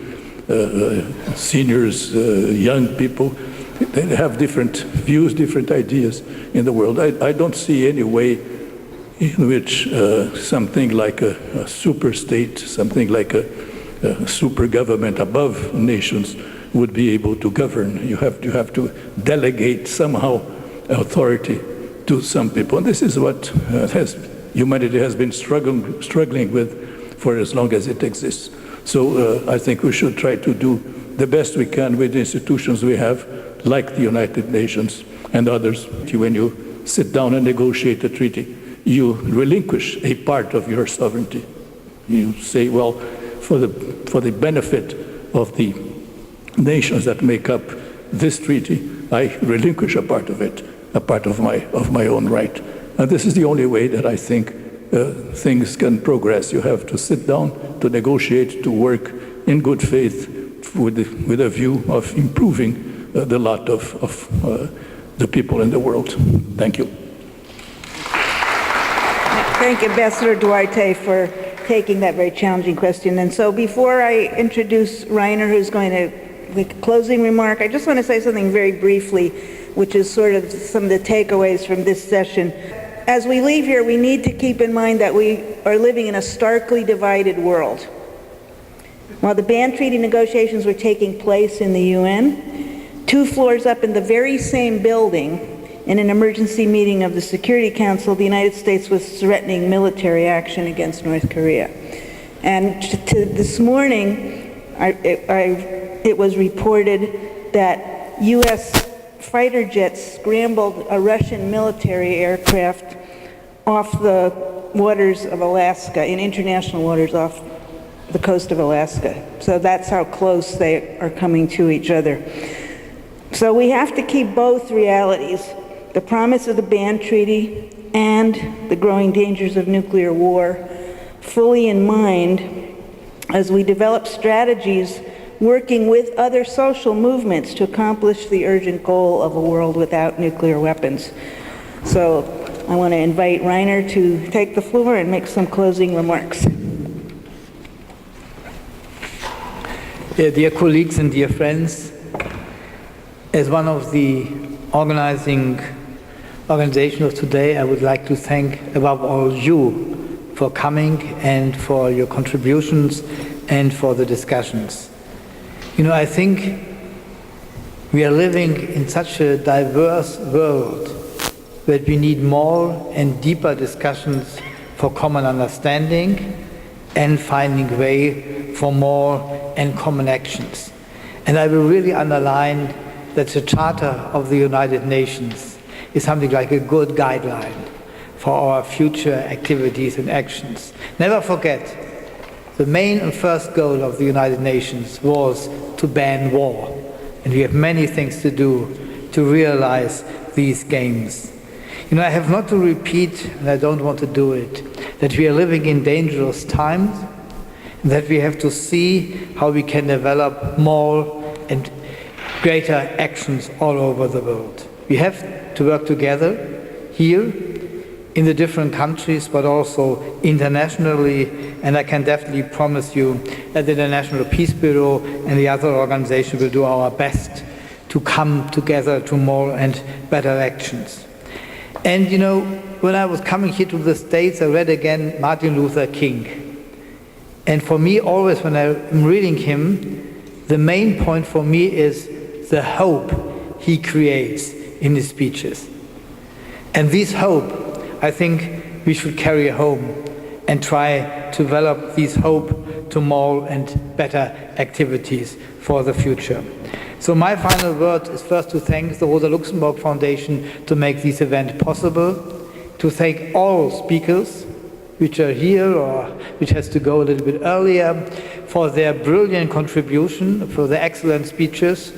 seniors, young people. They have different views, different ideas in the world. I don't see any way in which something like a super state, something like a super government above nations would be able to govern. You have to delegate somehow authority to some people. And this is what humanity has been struggling with for as long as it exists. So I think we should try to do the best we can with the institutions we have, like the United Nations and others. When you sit down and negotiate a treaty, you relinquish a part of your sovereignty. You say, well, for the benefit of the nations that make up this treaty, I relinquish a part of it, a part of my own right. And this is the only way that I think things can progress. You have to sit down to negotiate, to work in good faith with a view of improving the lot of the people in the world. Thank you. Thank you, Ambassador Duarte, for taking that very challenging question. And so before I introduce Reiner, who's going to make a closing remark, I just want to say something very briefly, which is sort of some of the takeaways from this session. As we leave here, we need to keep in mind that we are living in a starkly divided world. While the ban treaty negotiations were taking place in the UN, 2 floors up in the very same building, in an emergency meeting of the Security Council, the United States was threatening military action against North Korea. And this morning, it was reported that U.S. fighter jets scrambled a Russian military aircraft off the waters of Alaska, in international waters off the coast of Alaska. So that's how close they are coming to each other. So we have to keep both realities, the promise of the ban treaty and the growing dangers of nuclear war, fully in mind as we develop strategies working with other social movements to accomplish the urgent goal of a world without nuclear weapons. So I want to invite Reiner to take the floor and make some closing remarks. Dear colleagues and dear friends, as one of the organizing organization of today, I would like to thank above all you for coming and for your contributions and for the discussions. You know, I think we are living in such a diverse world that we need more and deeper discussions for common understanding and finding a way for more and common actions. And I will really underline that the Charter of the United Nations is something like a good guideline for our future activities and actions. Never forget, the main and first goal of the United Nations was to ban war. And we have many things to do to realize these gains. You know, I have not to repeat, and I don't want to do it, that we are living in dangerous times, and that we have to see how we can develop more and greater actions all over the world. We have to work together here in the different countries, but also internationally, and I can definitely promise you that the International Peace Bureau and the other organizations will do our best to come together to more and better actions. And you know, when I was coming here to the States, I read again Martin Luther King. And for me, always when I'm reading him, the main point for me is the hope he creates in his speeches. And this hope, I think we should carry home and try to develop this hope to more and better activities for the future. So my final word is first to thank the Rosa Luxemburg Foundation to make this event possible, to thank all speakers which are here or which has to go a little bit earlier for their brilliant contribution, for the excellent speeches.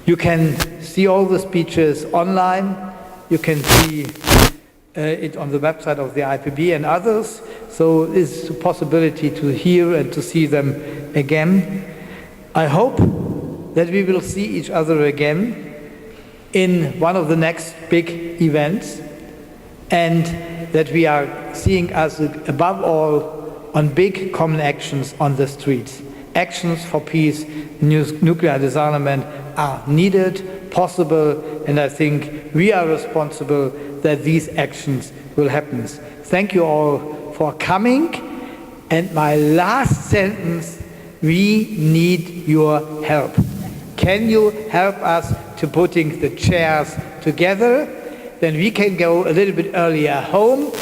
You can see all the speeches online. You can see it on the website of the IPB and others. So it's a possibility to hear and to see them again. I hope that we will see each other again in one of the next big events, and that we are seeing us above all on big common actions on the streets. Actions for peace, nuclear disarmament are needed, possible, and I think we are responsible that these actions will happen. Thank you all for coming. And my last sentence, we need your help. Can you help us to putting the chairs together? Then we can go a little bit earlier home,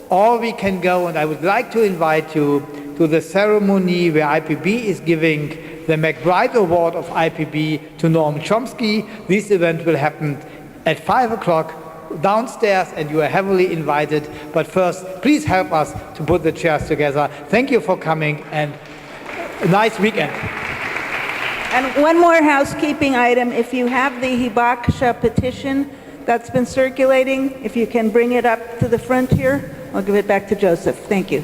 or we can go, and I would like to invite you to the ceremony where IPB is giving the McBride Award of IPB to Noam Chomsky. This event will happen at 5 o'clock downstairs, and you are heavily invited. But first, please help us to put the chairs together. Thank you for coming, and a nice weekend. And one more housekeeping item. If you have the Hibakusha petition that's been circulating, if you can bring it up to the front here, I'll give it back to Joseph. Thank you.